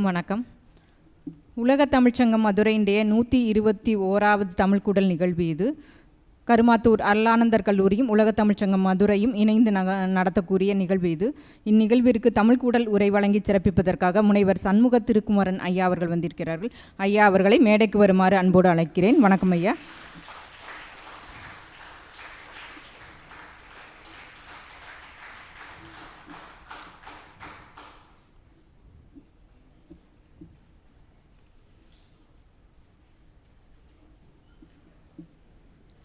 வணக்கம். உலக தமிழ்ச்சங்கம் மதுரையினுடைய 121வது தமிழ்கூடல் நிகழ்வு இது. கருமாத்தூர் அருளானந்தர் கல்லூரியும் உலக தமிழ்ச்சங்கம் மதுரையும் இணைந்து நடத்தக்கூடிய நிகழ்வு இது. இந்நிகழ்விற்கு தமிழ்கூடல் உரை வழங்கி சிறப்பிப்பதற்காக முனைவர் சண்முக திருக்குமரன் ஐயா அவர்கள் வந்திருக்கிறார்கள். ஐயா அவர்களை மேடைக்கு வருமாறு அன்போடு அழைக்கிறேன். வணக்கம் ஐயா.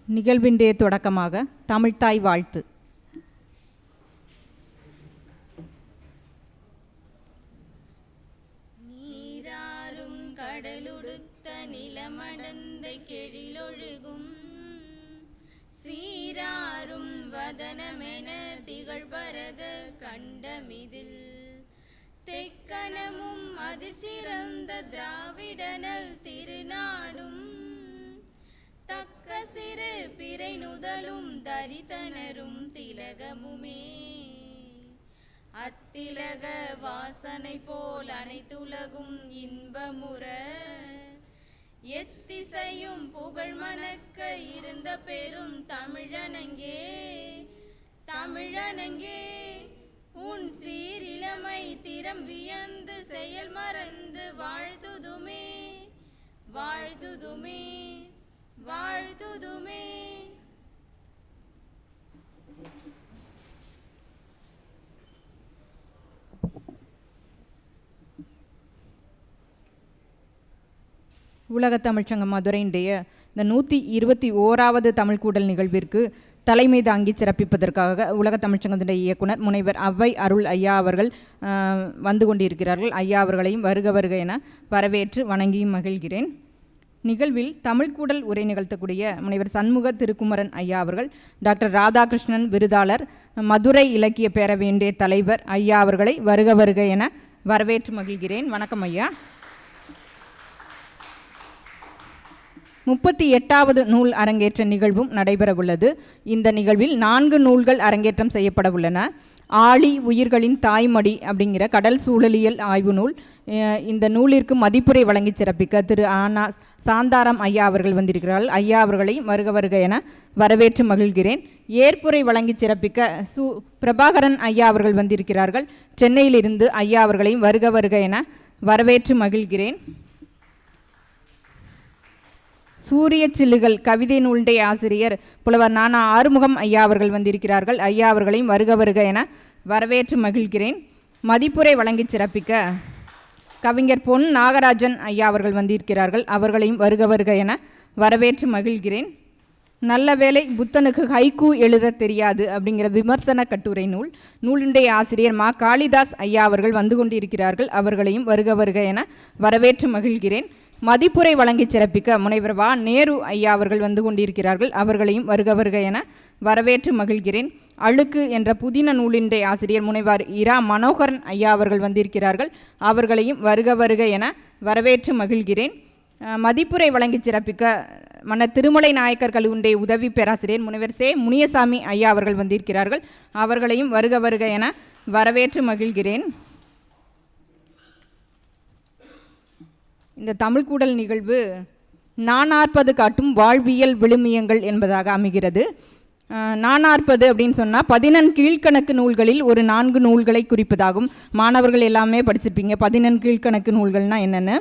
நிகழ்வின்றைய தொடக்கமாக தமிழ்த்தாய் வாழ்த்து. நீராறும் கடலுடுத்த நிலமடந்தை கெழிலொழுகும் சீராறும் வதனமென திகழ்பரத கண்டமிதில் தெக்கணமும் அதிர்ச்சிறந்த திராவிடனல் திருநாடும் தக்க சிறு பிறை நுதலும் தரித்தனரும் திலகமுமே அத்திலக வாசனை போல் அனைத்துலகும் இன்பமுற எத்திசையும் புகழ் மணக்க இருந்த பெரும் தமிழனங்கே தமிழனங்கே உன் சீரிலமை திறம் வியந்து செயல் மறந்து வாழ்த்துதுமே வாழ்த்துதுமே வாழ்த்துதுமே. உலக தமிழ்ச்சங்கம் மதுரையினுடைய இந்த 121வது தமிழ்கூடல் நிகழ்விற்கு தலைமை தாங்கி சிறப்பிப்பதற்காக உலக தமிழ்ச்சங்கத்தினுடைய இயக்குனர் முனைவர் அவ்வை அருள் ஐயா அவர்கள் வந்து கொண்டிருக்கிறார்கள். ஐயா அவர்களையும் வருக வருக என வரவேற்று வணங்கியும் மகிழ்கிறேன். நிகழ்வில் தமிழ்கூடல் உரை நிகழ்த்தக்கூடிய முனைவர் சண்முக திருக்குமரன் ஐயா அவர்கள், டாக்டர் ராதாகிருஷ்ணன் விருதாளர், மதுரை இலக்கிய பேரவையினுடைய தலைவர் ஐயா அவர்களை வருக வருக என வரவேற்று மகிழ்கிறேன். வணக்கம் ஐயா. 38வது நூல் அரங்கேற்ற நிகழ்வும் நடைபெறவுள்ளது. இந்த நிகழ்வில் 4 நூல்கள் அரங்கேற்றம் செய்யப்பட உள்ளன. ஆழி உயிர்களின் தாய்மடி அப்படிங்கிற கடல் சூழலியல் ஆய்வு நூல். இந்த நூலிற்கு மதிப்புரை வழங்கி சிறப்பிக்க திரு ஆனா சாந்தாராம் ஐயா அவர்கள் வந்திருக்கிறார்கள். ஐயா அவர்களை வருக வருக என வரவேற்று மகிழ்கிறேன். ஏற்புரை வழங்கி சிறப்பிக்க பிரபாகரன் ஐயா அவர்கள் வந்திருக்கிறார்கள். சென்னையிலிருந்து ஐயா அவர்களையும் வருக வருக என வரவேற்று மகிழ்கிறேன். சூரிய சில்லுகள் கவிதை நூலுடைய ஆசிரியர் புலவர் நானா ஆறுமுகம் ஐயா அவர்கள் வந்திருக்கிறார்கள். ஐயா அவர்களையும் வருக வருக என வரவேற்று மகிழ்கிறேன். மதிப்புரை வழங்கி சிறப்பிக்க கவிஞர் பொன் நாகராஜன் ஐயா அவர்கள் வந்திருக்கிறார்கள். அவர்களையும் வருக வருக என வரவேற்று மகிழ்கிறேன். நல்ல வேளை புத்தனுக்கு ஹைக்கூ எழுத தெரியாது அப்படிங்கிற விமர்சன கட்டுரை நூலுடைய ஆசிரியர் மா காளிதாஸ் ஐயா அவர்கள் வந்து கொண்டிருக்கிறார்கள். அவர்களையும் வருக வருக என வரவேற்று மகிழ்கிறேன். மதிப்புரை வழங்கி சிறப்பிக்க முனைவர் வா நேரு ஐயா அவர்கள் வந்து கொண்டிருக்கிறார்கள். அவர்களையும் வருக வருக என வரவேற்று மகிழ்கிறேன். அழுக்கு என்ற புதின நூலினுடைய ஆசிரியர் முனைவர் இரா மனோகரன் ஐயா அவர்கள் வந்திருக்கிறார்கள். அவர்களையும் வருக வருக என வரவேற்று மகிழ்கிறேன். மதிப்புரை வழங்கி சிறப்பிக்க மன்னர் திருமலை நாயக்கர் கல்லூரியுடைய உதவி பேராசிரியர் முனைவர் சே முனியசாமி ஐயா அவர்கள் வந்திருக்கிறார்கள். அவர்களையும் வருக வருக என வரவேற்று மகிழ்கிறேன். இந்த தமிழ்கூடல் நிகழ்வு நானார்ப்பது காட்டும் வாழ்வியல் விழுமியங்கள் என்பதாக அமைகிறது. நானார்ப்பது அப்படின்னு சொன்னால் 14 கீழ்கணக்கு நூல்களில் ஒரு 4 நூல்களை குறிப்பதாகும். மாணவர்கள் எல்லாமே படிச்சிருப்பீங்க 14 கீழ்கணக்கு நூல்கள்னால் என்னென்னு.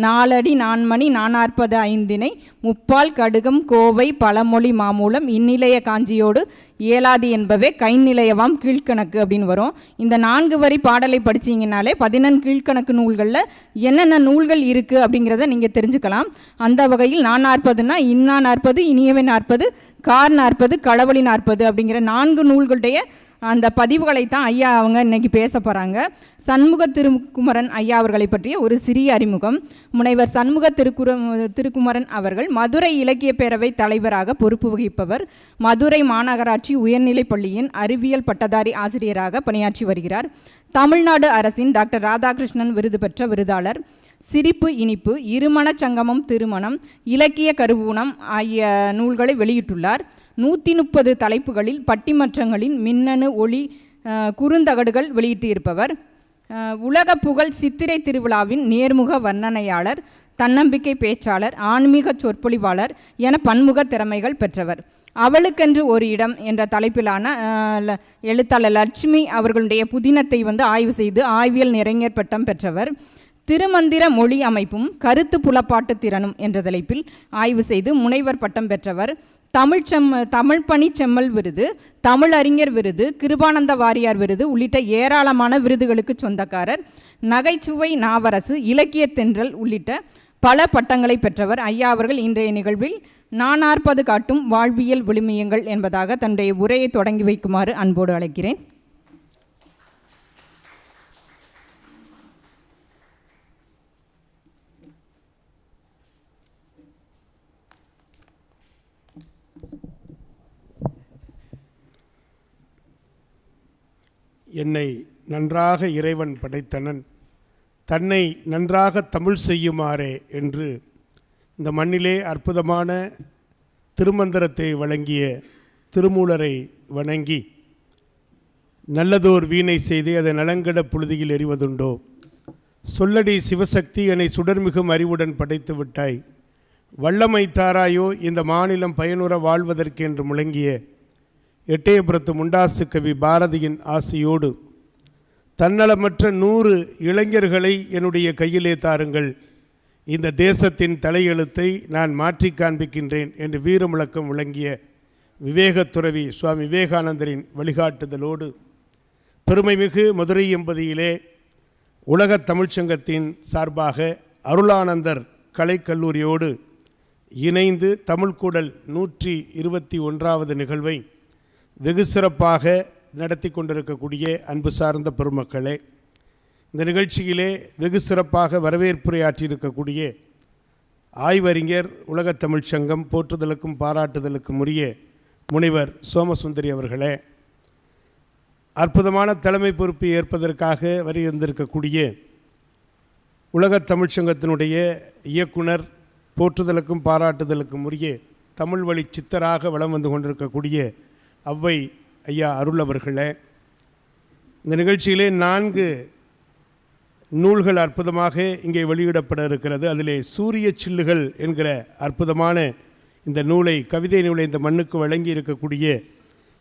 4 அடி 4 மணி 440 ஐந்தினை முப்பால் கடுகம் கோவை பழமொழி மாமூலம் இந்நிலைய காஞ்சியோடு ஏலாதி என்பவே கைநிலையவாம் கீழ்கணக்கு அப்படின்னு வரும். இந்த 4 வரி பாடலை படிச்சிங்கனாலே 14 கீழ்கணக்கு நூல்களில் என்னென்ன நூல்கள் இருக்குது அப்படிங்கிறத நீங்கள் தெரிஞ்சுக்கலாம். அந்த வகையில் நானார்ப்பதுன்னா இன்னா நாற்பது, இனியவை நாற்பது, கார் நாற்பது, களவழி நாற்பது அப்படிங்கிற 4 நூல்களுடைய அந்த பதிவுகளைத்தான் ஐயா அவங்க இன்னைக்கு பேச போகிறாங்க. சண்முக திருக்குமரன் ஐயா அவர்களை பற்றிய ஒரு சிறிய அறிமுகம். முனைவர் சண்முக திருக்குமரன் அவர்கள் மதுரை இலக்கிய பேரவை தலைவராக பொறுப்பு வகிப்பவர். மதுரை மாநகராட்சி உயர்நிலைப் பள்ளியின் அறிவியல் பட்டதாரி ஆசிரியராக பணியாற்றி வருகிறார். தமிழ்நாடு அரசின் டாக்டர் ராதாகிருஷ்ணன் விருது பெற்ற விருதாளர். சிரிப்பு இனிப்பு, இருமணச் சங்கமம், திருமணம், இலக்கிய கருவூனம் ஆகிய நூல்களை வெளியிட்டுள்ளார். 130 தலைப்புகளில் பட்டிமன்றங்களின் மின்னணு ஒளி குறுந்தகடுகள் வெளியிட்டு இருப்பவர். உலக புகழ் சித்திரை திருவிழாவின் நேர்முக வர்ணனையாளர், தன்னம்பிக்கை பேச்சாளர், ஆன்மீக சொற்பொழிவாளர் என பன்முக திறமைகள் பெற்றவர். அவளுக்கென்று ஒரு இடம் என்ற தலைப்பிலான எழுத்தாளர் லட்சுமி அவர்களுடைய புதினத்தை ஆய்வு செய்து ஆய்வியல் நிறைஞர் பட்டம் பெற்றவர். திருமந்திர மொழி அமைப்பும் கருத்து புலப்பாட்டு திறனும் என்ற தலைப்பில் ஆய்வு செய்து முனைவர் பட்டம் பெற்றவர். தமிழ் பணி செம்மல் விருது, தமிழறிஞர் விருது, கிருபானந்த வாரியார் விருது உள்ளிட்ட ஏராளமான விருதுகளுக்கு சொந்தக்காரர். நகைச்சுவை நாவரசு, இலக்கிய தென்றல் உள்ளிட்ட பல பட்டங்களை பெற்றவர். ஐயா அவர்கள் இன்றைய நிகழ்வில் நானார்ப்பது காட்டும் வாழ்வியல் விழுமியங்கள் என்பதாக தன்னுடைய உரையை தொடங்கி வைக்குமாறு அன்போடு அழைக்கிறேன். என்னை நன்றாக இறைவன் படைத்தனன், தன்னை நன்றாக தமிழ் செய்யுமாறே என்று இந்த மண்ணிலே அற்புதமான திருமந்திரத்தை வழங்கிய திருமூலரை வணங்கி, நல்லதோர் வீணை செய்து அதை நலங்கட புழுதியில் எறிவதுண்டோ, சொல்லடி சிவசக்தி என்னை சுடர்மிகும் அறிவுடன் படைத்து விட்டாய், வல்லமை தாராயோ இந்த மாநிலம் பயனுற வாழ்வதற்கு என்று முழங்கிய எட்டயபுரத்து முண்டாசு கவி பாரதியின் ஆசையோடு, தன்னலமற்ற 100 இளைஞர்களை என்னுடைய கையிலே தாருங்கள், இந்த தேசத்தின் தலையெழுத்தை நான் மாற்றி காண்பிக்கின்றேன் என்று வீர முழக்கம் விளங்கிய விவேகத்துறவி சுவாமி விவேகானந்தரின் வழிகாட்டுதலோடு பெருமைமிகு மதுரை எம்பதியிலே உலகத் தமிழ்ச்சங்கத்தின் சார்பாக அருளானந்தர் கலைக்கல்லூரியோடு இணைந்து தமிழ்கூடல் 121வது நிகழ்வை வெகு சிறப்பாக நடத்தி கொண்டிருக்கக்கூடிய அன்பு சார்ந்த பெருமக்களே, இந்த நிகழ்ச்சியிலே வெகு சிறப்பாக வரவேற்புரையாற்றியிருக்கக்கூடிய ஆய்வறிஞர், உலகத் தமிழ்ச்சங்கம் போற்றுதலுக்கும் பாராட்டுதலுக்கும் உரிய முனைவர் சோமசுந்தரி அவர்களே, அற்புதமான தலைமை பொறுப்பை ஏற்பதற்காக வந்திருக்கக்கூடிய உலகத் தமிழ்ச்சங்கத்தினுடைய இயக்குனர், போற்றுதலுக்கும் பாராட்டுதலுக்கும் உரிய தமிழ் வழி சித்தராக வலம் வந்து கொண்டிருக்கக்கூடிய அவ்வை ஐயா அருள் அவர்களே, இந்த நிகழ்ச்சியிலே 4 நூல்கள் அற்புதமாக இங்கே வெளியிடப்பட இருக்கிறது. அதிலே சூரிய சில்லுகள் என்கிற அற்புதமான இந்த நூலை, கவிதை நூலை இந்த மண்ணுக்கு வழங்கி இருக்கக்கூடிய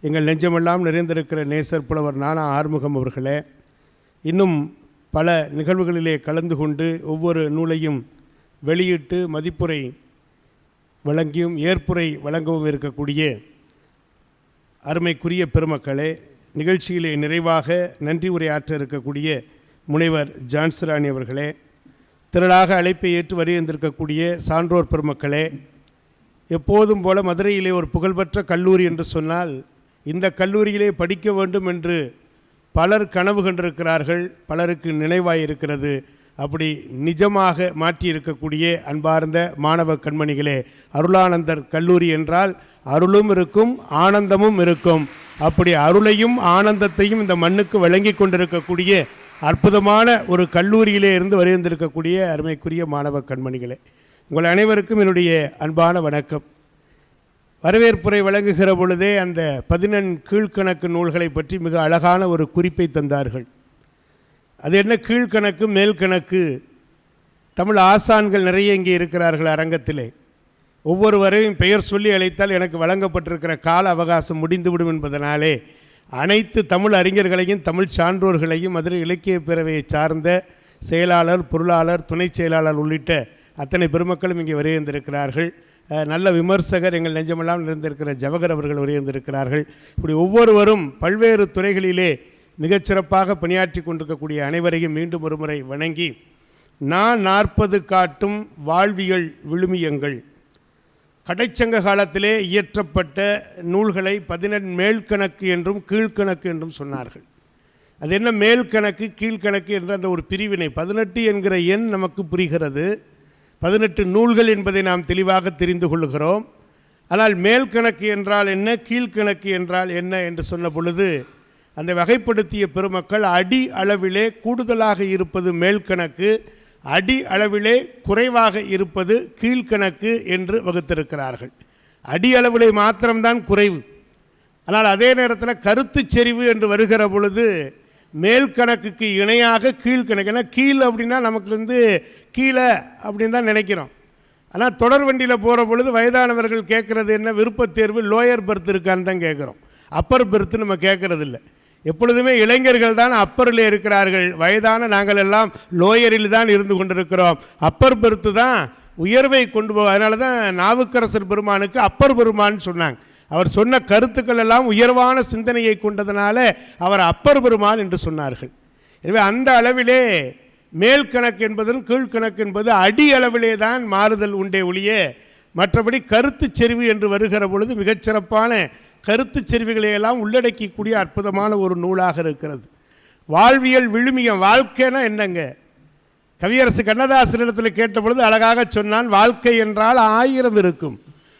எங்கள் நெஞ்சமெல்லாம் நிறைந்திருக்கிற நேசர் புலவர் நானா ஆறுமுகம் அவர்களே, இன்னும் பல நிகழ்வுகளிலே கலந்து கொண்டு ஒவ்வொரு நூலையும் வெளியிட்டு மதிப்புரை வழங்கியும் ஏற்புரை வழங்கவும் இருக்கக்கூடிய அருமைக்குரிய பெருமக்களே, நிகழ்ச்சியிலே நிறைவாக நன்றி உரையாற்ற இருக்கக்கூடிய முனைவர் ஜான்சிராணி அவர்களே, திரளாக அழைப்பை ஏற்று வருகின்றிருக்கக்கூடிய சான்றோர் பெருமக்களே, எப்போதும் போல மதுரையிலே ஒரு புகழ்பெற்ற கல்லூரி என்று சொன்னால் இந்த கல்லூரியிலே படிக்க வேண்டும் என்று பலர் கனவு கண்டிருக்கிறார்கள், பலருக்கு நினைவாயிருக்கிறது. அப்படி நிஜமாக மாற்றியிருக்கக்கூடிய அன்பார்ந்த மாணவ கண்மணிகளே, அருளானந்தர் கல்லூரி என்றால் அருளும் இருக்கும், ஆனந்தமும் இருக்கும். அப்படி அருளையும் ஆனந்தத்தையும் இந்த மண்ணுக்கு வழங்கி கொண்டிருக்கக்கூடிய அற்புதமான ஒரு கல்லூரியிலே இருந்து வருகின்றிருக்கக்கூடிய அருமைக்குரிய மாணவ கண்மணிகளே, உங்கள் அனைவருக்கும் என்னுடைய அன்பான வணக்கம். வரவேற்புரை வழங்குகிற பொழுதே அந்த 14 கீழ்கணக்கு நூல்களை பற்றி மிக அழகான ஒரு குறிப்பை தந்தார்கள். அது என்ன கீழ்கணக்கு மேல்கணக்கு? தமிழ் ஆசான்கள் நிறைய இங்கே இருக்கிறார்கள் அரங்கத்திலே. ஒவ்வொருவரையும் பெயர் சொல்லி அழைத்தால் எனக்கு வழங்கப்பட்டிருக்கிற கால அவகாசம் முடிந்துவிடும் என்பதனாலே அனைத்து தமிழ் அறிஞர்களையும் தமிழ் சான்றோர்களையும் மதுரை இலக்கிய பேரவையை சார்ந்த செயலாளர், பொருளாளர், துணை செயலாளர் உள்ளிட்ட அத்தனை பெருமக்களும் இங்கே வருகின்றிருக்கிறார்கள். நல்ல விமர்சகர் எங்கள் நெஞ்சமெல்லாம் நிறைந்திருக்கிற ஜவஹர் அவர்கள் வருகின்றிருக்கிறார்கள். இப்படி ஒவ்வொருவரும் பல்வேறு துறைகளிலே மிகச்சிறப்பாக பணியாற்றி கொண்டிருக்கக்கூடிய அனைவரையும் மீண்டும் ஒரு முறை வணங்கி, நான் 40 காட்டும் வாழ்வியல் விழுமியங்கள், கடைச்சங்க காலத்திலே இயற்றப்பட்ட நூல்களை 14 மேல்கணக்கு என்றும் கீழ்கணக்கு என்றும் சொன்னார்கள். அது என்ன மேல்கணக்கு கீழ்கணக்கு என்ற அந்த ஒரு பிரிவினை? 18 என்கிற எண் நமக்கு புரிகிறது, 18 நூல்கள் என்பதை நாம் தெளிவாக தெரிந்து கொள்ளுகிறோம். ஆனால் மேல்கணக்கு என்றால் என்ன, கீழ்கணக்கு என்றால் என்ன என்று சொன்ன பொழுது அந்த வகைப்படுத்திய பெருமக்கள் அடி அளவிலே கூடுதலாக இருப்பது மேல்கணக்கு, அடி அளவிலே குறைவாக இருப்பது கீழ்கணக்கு என்று வகுத்திருக்கிறார்கள். அடி அளவிலே மாத்திரம்தான் குறைவு. ஆனால் அதே நேரத்தில் கருத்து செறிவு என்று வருகிற பொழுது மேல் கணக்குக்கு இணையாக கீழ்கணக்கு. ஏன்னா கீழ் அப்படின்னா நமக்கு கீழே அப்படின்னு தான் நினைக்கிறோம். ஆனால் தொடர் வண்டியில் போகிற பொழுது வயதானவர்கள் கேட்குறது என்ன, விருப்பத் தேர்வு லோயர் பெர்த் இருக்கான்னு தான் கேட்குறோம். அப்பர் பெர்த்து நம்ம கேட்குறது இல்லை. எப்பொழுதுமே இளைஞர்கள் தான் அப்பரில் இருக்கிறார்கள், வயதான நாங்கள் எல்லாம் லோயரில் தான் இருந்து கொண்டிருக்கிறோம். அப்பர் பெர்த்து தான் உயர்வை கொண்டு போக. அதனால தான் நாவுக்கரசர் பெருமானுக்கு அப்பர் பெருமான்னு சொன்னாங்க. அவர் சொன்ன கருத்துக்கள் எல்லாம் உயர்வான சிந்தனையை கொண்டதுனால அவர் அப்பர் பெருமான் என்று சொன்னார்கள். எனவே அந்த அளவிலே மேல் கணக்கு என்பதும் கீழ்கணக்கு என்பது அடி அளவிலே தான் மாறுதல் உண்டே ஒழிய மற்றபடி கருத்து செறிவு என்று வருகிற பொழுது மிகச்சிறப்பான கருத்து செறிவுகளையெல்லாம் உள்ளடக்கக்கூடிய அற்புதமான ஒரு நூலாக இருக்கிறது. வாழ்வியல் விழுமியம். வாழ்க்கைனா என்னங்க? கவியரசு கண்ணதாசனிடத்தில் கேட்ட பொழுது அழகாக சொன்னான், வாழ்க்கை என்றால் 1000 இருக்கும்,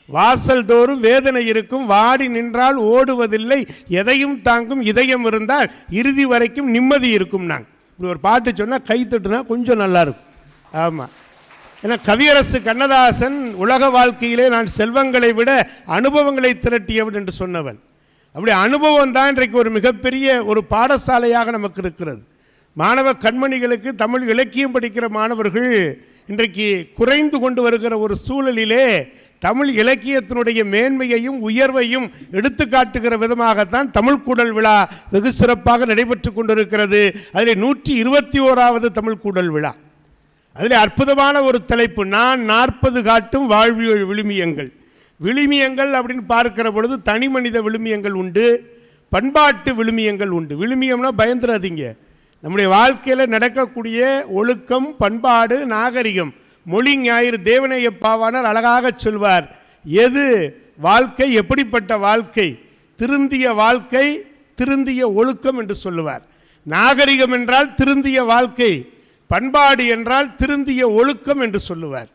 வாசல் தோறும் வேதனை இருக்கும், வாடி நின்றால் ஓடுவதில்லை, எதையும் தாங்கும் இதயம் இருந்தால் இறுதி வரைக்கும் நிம்மதி இருக்கும். நாங்கள் இப்படி ஒரு பாட்டு சொன்னால் கை தட்டுனா கொஞ்சம் நல்லாயிருக்கும். ஆமாம், ஏன்னா கவியரசு கண்ணதாசன் உலக வாழ்க்கையிலே நான் செல்வங்களை விட அனுபவங்களை திரட்டியவன் என்று சொன்னவன். அப்படி அனுபவம் தான் இன்றைக்கு ஒரு மிகப்பெரிய ஒரு பாடசாலையாக நமக்கு இருக்கிறது. மாணவ கண்மணிகளுக்கு தமிழ் இலக்கியம் படிக்கிற மாணவர்கள் இன்றைக்கு குறைந்து கொண்டு வருகிற ஒரு சூழலிலே தமிழ் இலக்கியத்தினுடைய மேன்மையையும் உயர்வையும் எடுத்து காட்டுகிற விதமாகத்தான் தமிழ் கூடல் விழா வெகு சிறப்பாக நடைபெற்று கொண்டிருக்கிறது. அதில் 121வது தமிழ் கூடல் விழா. அதில் அற்புதமான ஒரு தலைப்பு, நான் 40 காட்டும் வாழ்வியல் விழுமியங்கள். விழுமியங்கள் அப்படின்னு பார்க்கிற பொழுது தனி மனித விழுமியங்கள் உண்டு, பண்பாட்டு விழுமியங்கள் உண்டு. விழுமியம்னா பயந்துடாதீங்க, நம்முடைய வாழ்க்கையில் நடக்கக்கூடிய ஒழுக்கம், பண்பாடு, நாகரிகம், மொழி ஞாயிறு தேவநேய பாவாணர் அழகாக சொல்வார். எது வாழ்க்கை, எப்படிப்பட்ட வாழ்க்கை? திருந்திய வாழ்க்கை, திருந்திய ஒழுக்கம் என்று சொல்லுவார். நாகரிகம் என்றால் திருந்திய வாழ்க்கை, பண்பாடு என்றால் திருந்திய ஒழுக்கம் என்று சொல்லுவார்.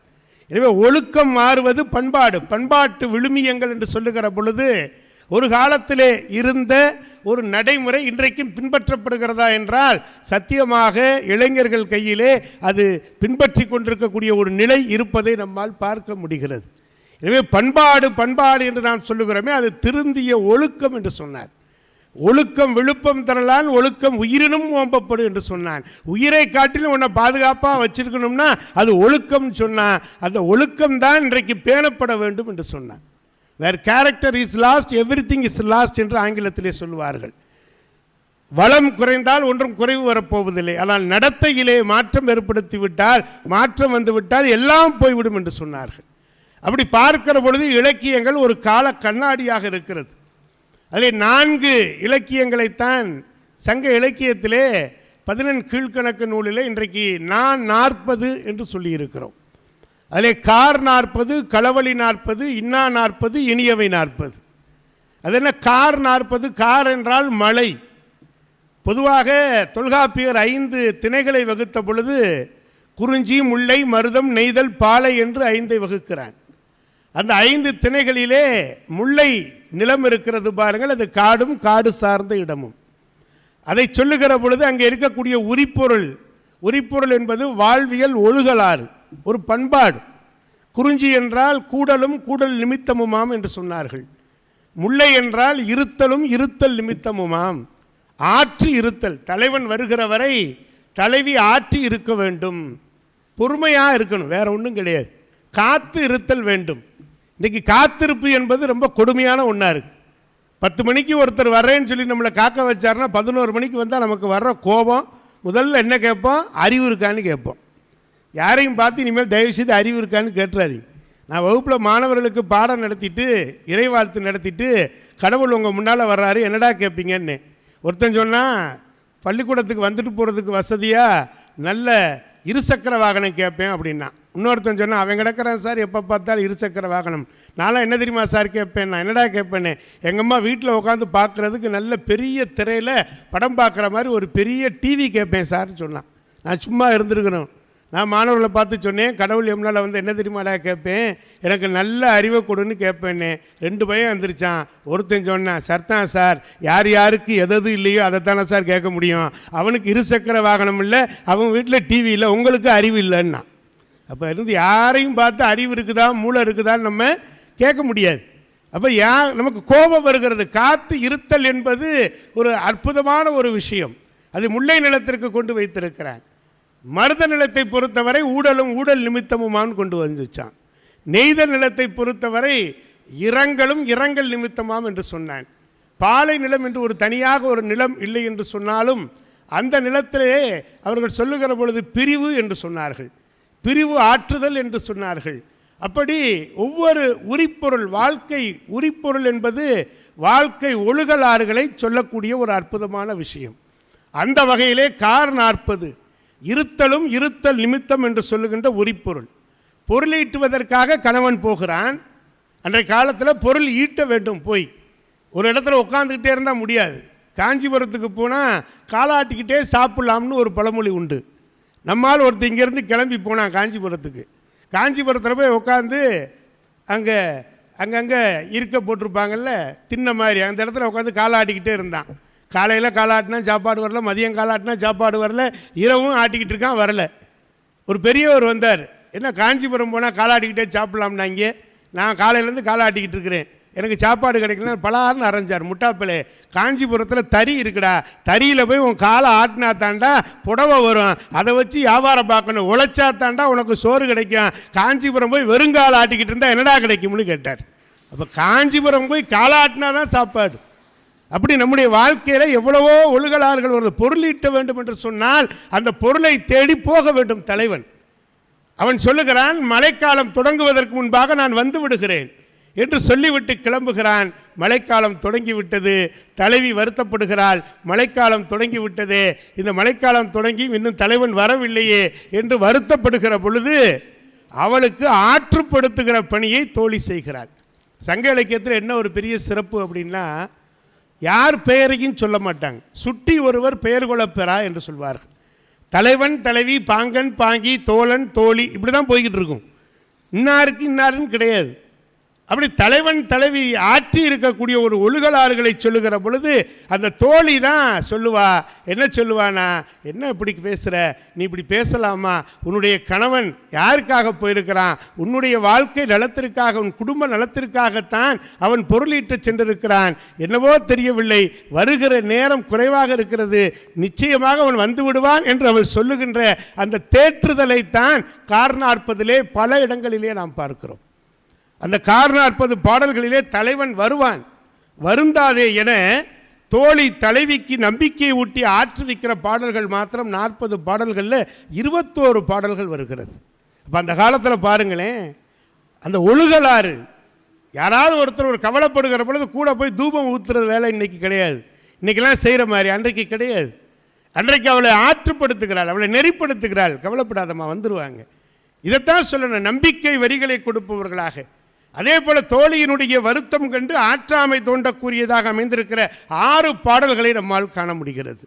எனவே ஒழுக்கம் மாறுவது பண்பாடு, பண்பாட்டு விழுமியங்கள் என்று சொல்லுகிற பொழுது ஒரு காலத்திலே இருந்த ஒரு நடைமுறை இன்றைக்கும் பின்பற்றப்படுகிறதா என்றால் சத்தியமாக இளைஞர்கள் கையிலே அது பின்பற்றி கொண்டிருக்கக்கூடிய ஒரு நிலை இருப்பதை நம்மால் பார்க்க முடிகிறது. எனவே பண்பாடு பண்பாடு என்று நாம் சொல்லுகிறோமே, அது திருந்திய ஒழுக்கம் என்று சொன்னார். ஒழுக்கம் விழுப்பம் தரலான், ஒழுக்கம் உயிரினும் ஓம்பப்படும் என்று சொன்னான். உயிரை காட்டிலும் உன்னை பாதுகாப்பாக வச்சிருக்கணும்னா அது ஒழுக்கம் சொன்னான். அந்த ஒழுக்கம் தான் இன்றைக்கு பேணப்பட வேண்டும் என்று சொன்னான். Where character is lost everything is lost என்று ஆங்கிலத்திலே சொல்லுவார்கள். வளம் குறைந்தால் ஒன்றும் குறைவு வரப்போவதில்லை, ஆனால் நடத்தையிலே மாற்றம் ஏற்படுத்திவிட்டால், மாற்றம் வந்துவிட்டால் எல்லாம் போய்விடும் என்று சொன்னார்கள். அப்படி பார்க்கிற பொழுது இலக்கியங்கள் ஒரு கால கண்ணாடியாக இருக்கிறது. அதில் 4 இலக்கியங்களைத்தான் சங்க இலக்கியத்திலே 14 கீழ்கணக்கு நூலிலே இன்றைக்கு நான் 40 என்று சொல்லியிருக்கிறோம். அதில் கார் 40, களவழி 40, இன்னா 40, இனியவை 40. அது என்ன கார் 40? கார் என்றால் மலை. பொதுவாக தொல்காப்பியர் 5 திணைகளை வகுத்த பொழுது குறிஞ்சி, முல்லை, மருதம், நெய்தல், பாலை என்று 5ஐ வகுக்கிறான். அந்த 5 திணைகளிலே முல்லை நிலம் இருக்கிறது பாருங்கள், அது காடும் காடு சார்ந்த இடமும். அதை சொல்லுகிற பொழுது அங்கே இருக்கக்கூடிய உரிப்பொருள் என்பது வாழ்வியல் ஒழுகலாறு, ஒரு பண்பாடு. குறிஞ்சி என்றால் கூடலும் கூடல் நிமித்தமுமாம் என்று சொன்னார்கள். முல்லை என்றால் இருத்தலும் இருத்தல் நிமித்தமுமாம். ஆற்றி இருத்தல், தலைவன் வருகிற வரை தலைவி ஆற்றி இருக்க வேண்டும், பொறுமையாக இருக்கணும், வேற ஒன்றும் கிடையாது. காத்து இருத்தல் வேண்டும். இன்றைக்கி காத்திருப்பு என்பது ரொம்ப கொடுமையான ஒன்றா இருக்குது. 10 மணிக்கு ஒருத்தர் வர்றேன்னு சொல்லி நம்மளை காக்க வச்சார்னா 11 மணிக்கு வந்தால் நமக்கு வர்ற கோபம் முதல்ல என்ன கேட்போம்? அறிவு இருக்கான்னு கேட்போம். யாரையும் பார்த்து இனிமேல் தயவுசெய்து அறிவு இருக்கான்னு கேட்டுறாதீங்க. நான் வகுப்பில் மாணவர்களுக்கு பாடம் நடத்திட்டு இறைவாழ்த்து நடத்திட்டு கடவுள் உங்கள் முன்னால் வர்றாரு என்னடா கேட்பீங்கன்னு ஒருத்தன் சொன்னால், பள்ளிக்கூடத்துக்கு வந்துட்டு போகிறதுக்கு வசதியாக நல்ல இருசக்கர வாகனம் கேட்பேன் அப்படின்னா. இன்னொருத்தன் சொன்னால், அவன் கிடக்கிறான் சார் எப்போ பார்த்தாலும் இருசக்கர வாகனம். நான்லாம் என்ன தெரியுமா சார் கேட்பேன்? நான் என்னடா கேட்பேன்னு, எங்கள் அம்மா வீட்டில் உட்காந்து பார்க்குறதுக்கு நல்ல பெரிய திரையில் படம் பார்க்குற மாதிரி ஒரு பெரிய டிவி கேட்பேன் சார்னு சொன்னான். நான் சும்மா இருந்திருக்கணும். நான் மாணவர்களை பார்த்து சொன்னேன், கடவுள் எம்னால் வந்து என்ன தெரியுமாடா கேட்பேன், எனக்கு நல்ல அறிவை கொடுன்னு கேட்பேன்னு. 2 பையன் வந்துருச்சான். ஒருத்தன் சொன்னான், சர்தான் சார், யார் யாருக்கு எது இல்லையோ அதைத்தானே சார் கேட்க முடியும், அவனுக்கு இருசக்கர வாகனம் இல்லை, அவன் வீட்டில் டிவி இல்லை, உங்களுக்கு அறிவு இல்லைன்னா. அப்போ இருந்து யாரையும் பார்த்து அறிவு இருக்குதா மூளை இருக்குதான்னு நம்ம கேட்க முடியாது. அப்போ நமக்கு கோபம் வருகிறது. காத்து இருத்தல் என்பது ஒரு அற்புதமான ஒரு விஷயம். அது முல்லை நிலத்திற்கு கொண்டு வைத்திருக்கிறான். மருத நிலத்தை பொறுத்தவரை ஊடலும் ஊடல் நிமித்தமுமான்னு கொண்டு வந்து வச்சான். நெய்த நிலத்தை பொறுத்தவரை இரங்கலும் இரங்கல் நிமித்தமாம் என்று சொன்னான். பாலை நிலம் என்று ஒரு தனியாக ஒரு நிலம் இல்லை என்று சொன்னாலும் அந்த நிலத்திலே அவர்கள் சொல்லுகிற பொழுது பிரிவு என்று சொன்னார்கள், பிரிவு ஆற்றுதல் என்று சொன்னார்கள். அப்படி ஒவ்வொரு உரிப்பொருள், வாழ்க்கை உரிப்பொருள் என்பது வாழ்க்கை ஒழுகலாறுகளை சொல்லக்கூடிய ஒரு அற்புதமான விஷயம். அந்த வகையிலே கார் 40 இருத்தலும் இருத்தல் நிமித்தம் என்று சொல்லுகின்ற உரிப்பொருள். பொருளீட்டுவதற்காக கணவன் போகிறான். அன்றைய காலத்தில் பொருள் ஈட்ட வேண்டும். போய் ஒரு இடத்துல உட்காந்துக்கிட்டே இருந்தால் முடியாது. காஞ்சிபுரத்துக்கு போனால் காலாட்டிக்கிட்டே சாப்பிட்லாம்னு ஒரு பழமொழி உண்டு. நம்மால் ஒருத்தர் இங்கேருந்து கிளம்பி போனான் காஞ்சிபுரத்துக்கு. காஞ்சிபுரத்தில் போய் உட்காந்து அங்கங்கே இருக்க போட்டிருப்பாங்கல்ல தின்ன மாதிரி, அந்த இடத்துல உட்காந்து காலாட்டிக்கிட்டே இருந்தான். காலையில் காலாட்டினா சாப்பாடு வரல, மதியம் காலாட்டினா சாப்பாடு வரல, இரவும் ஆட்டிக்கிட்டு இருக்கான், வரல. ஒரு பெரியவர் வந்தார். என்ன காஞ்சிபுரம் போனால் காலாட்டிக்கிட்டே சாப்பிட்லாம்னா, இங்கே நான் காலையிலேருந்து காலாட்டிக்கிட்டு இருக்கிறேன், எனக்கு சாப்பாடு கிடைக்கலன்னு பலார்னு அரைஞ்சார். முட்டாப்பிளே, காஞ்சிபுரத்தில் தறி இருக்குடா, தறியில் போய் உன் காலை ஆட்டினா தாண்டா புடவை வரும், அதை வச்சு வியாபாரம் பார்க்கணும், உழைச்சா தாண்டா உனக்கு சோறு கிடைக்கும். காஞ்சிபுரம் போய் வெறுங்கால ஆட்டிக்கிட்டு இருந்தால் என்னடா கிடைக்கும்னு கேட்டார். அப்போ காஞ்சிபுரம் போய் காலாட்டினா தான் சாப்பாடு. அப்படி நம்முடைய வாழ்க்கையில் எவ்வளவோ ஒழுகலாறுகள் வருது. பொருளீட்ட வேண்டும் என்று சொன்னால் அந்த பொருளை தேடி போக வேண்டும் தலைவன். அவன் சொல்லுகிறான், மழைக்காலம் தொடங்குவதற்கு முன்பாக நான் வந்து விடுகிறேன் என்று சொல்லிவிட்டு கிளம்புகிறான். மழைக்காலம் தொடங்கிவிட்டது. தலைவி வருத்தப்படுகிறாள், மழைக்காலம் தொடங்கிவிட்டதே, இந்த மழைக்காலம் தொடங்கி இன்னும் தலைவன் வரவில்லையே என்று வருத்தப்படுகிற பொழுது அவளுக்கு ஆற்றுப்படுத்துகிற பணியை தோழி செய்கிறாள். சங்க இலக்கியத்தில் என்ன ஒரு பெரிய சிறப்பு அப்படின்னா, யார் பெயரையும் சொல்ல மாட்டாங்க, சுட்டி ஒருவர் பெயர் கொள்ளப்பெறா என்று சொல்வார்கள். தலைவன் தலைவி, பாங்கன் பாங்கி, தோழன் தோழி, இப்படி தான் போய்கிட்டு இருக்கும். இன்னாருக்கு இன்னாருன்னு கிடையாது. அப்படி தலைவன் தலைவி ஆற்றி இருக்கக்கூடிய ஒரு ஒழுகலாறுகளை சொல்லுகிற பொழுது அந்த தோழி தான் சொல்லுவா. என்ன சொல்லுவானா, என்ன இப்படி பேசுகிற, நீ இப்படி பேசலாமா, உன்னுடைய கணவன் யாருக்காக போயிருக்கிறான், உன்னுடைய வாழ்க்கை நலத்திற்காக, உன் குடும்ப நலத்திற்காகத்தான் அவன் பொருளீட்ட சென்றிருக்கிறான், என்னவோ தெரியவில்லை, வருகிற நேரம் குறைவாக இருக்கிறது, நிச்சயமாக அவன் வந்து விடுவான் என்று அவள் சொல்லுகின்ற அந்த தேற்றுதலைத்தான் கார் 40 பல இடங்களிலே நாம் பார்க்கிறோம். அந்த கார் 40 பாடல்களிலே தலைவன் வருவான், வருந்தாதே என தோழி தலைவிக்கு நம்பிக்கையை ஊட்டி ஆற்றுவிக்கிற பாடல்கள் மாத்திரம் 40 பாடல்களில் 21 பாடல்கள் வருகிறது. அப்போ அந்த காலத்தில் பாருங்களேன், அந்த ஒழுகலாறு, யாராவது ஒருத்தர் ஒரு கவலைப்படுகிற பொழுது கூட போய் தூபம் ஊற்றுறது வேலை இன்றைக்கி கிடையாது. இன்றைக்கெல்லாம் செய்கிற மாதிரி அன்றைக்கு கிடையாது. அன்றைக்கு அவளை ஆற்றுப்படுத்துகிறாள், அவளை நெறிப்படுத்துகிறாள், கவலைப்படாதம்மா வந்துடுவாங்க. இதைத்தான் சொல்லணும், நம்பிக்கை வரிகளை கொடுப்பவர்களாக. அதே போல தோழியினுடைய வருத்தம் கண்டு ஆற்றாமை தோண்டக்கூடியதாக அமைந்திருக்கிற 6 பாடல்களை நம்மால் காண முடிகிறது.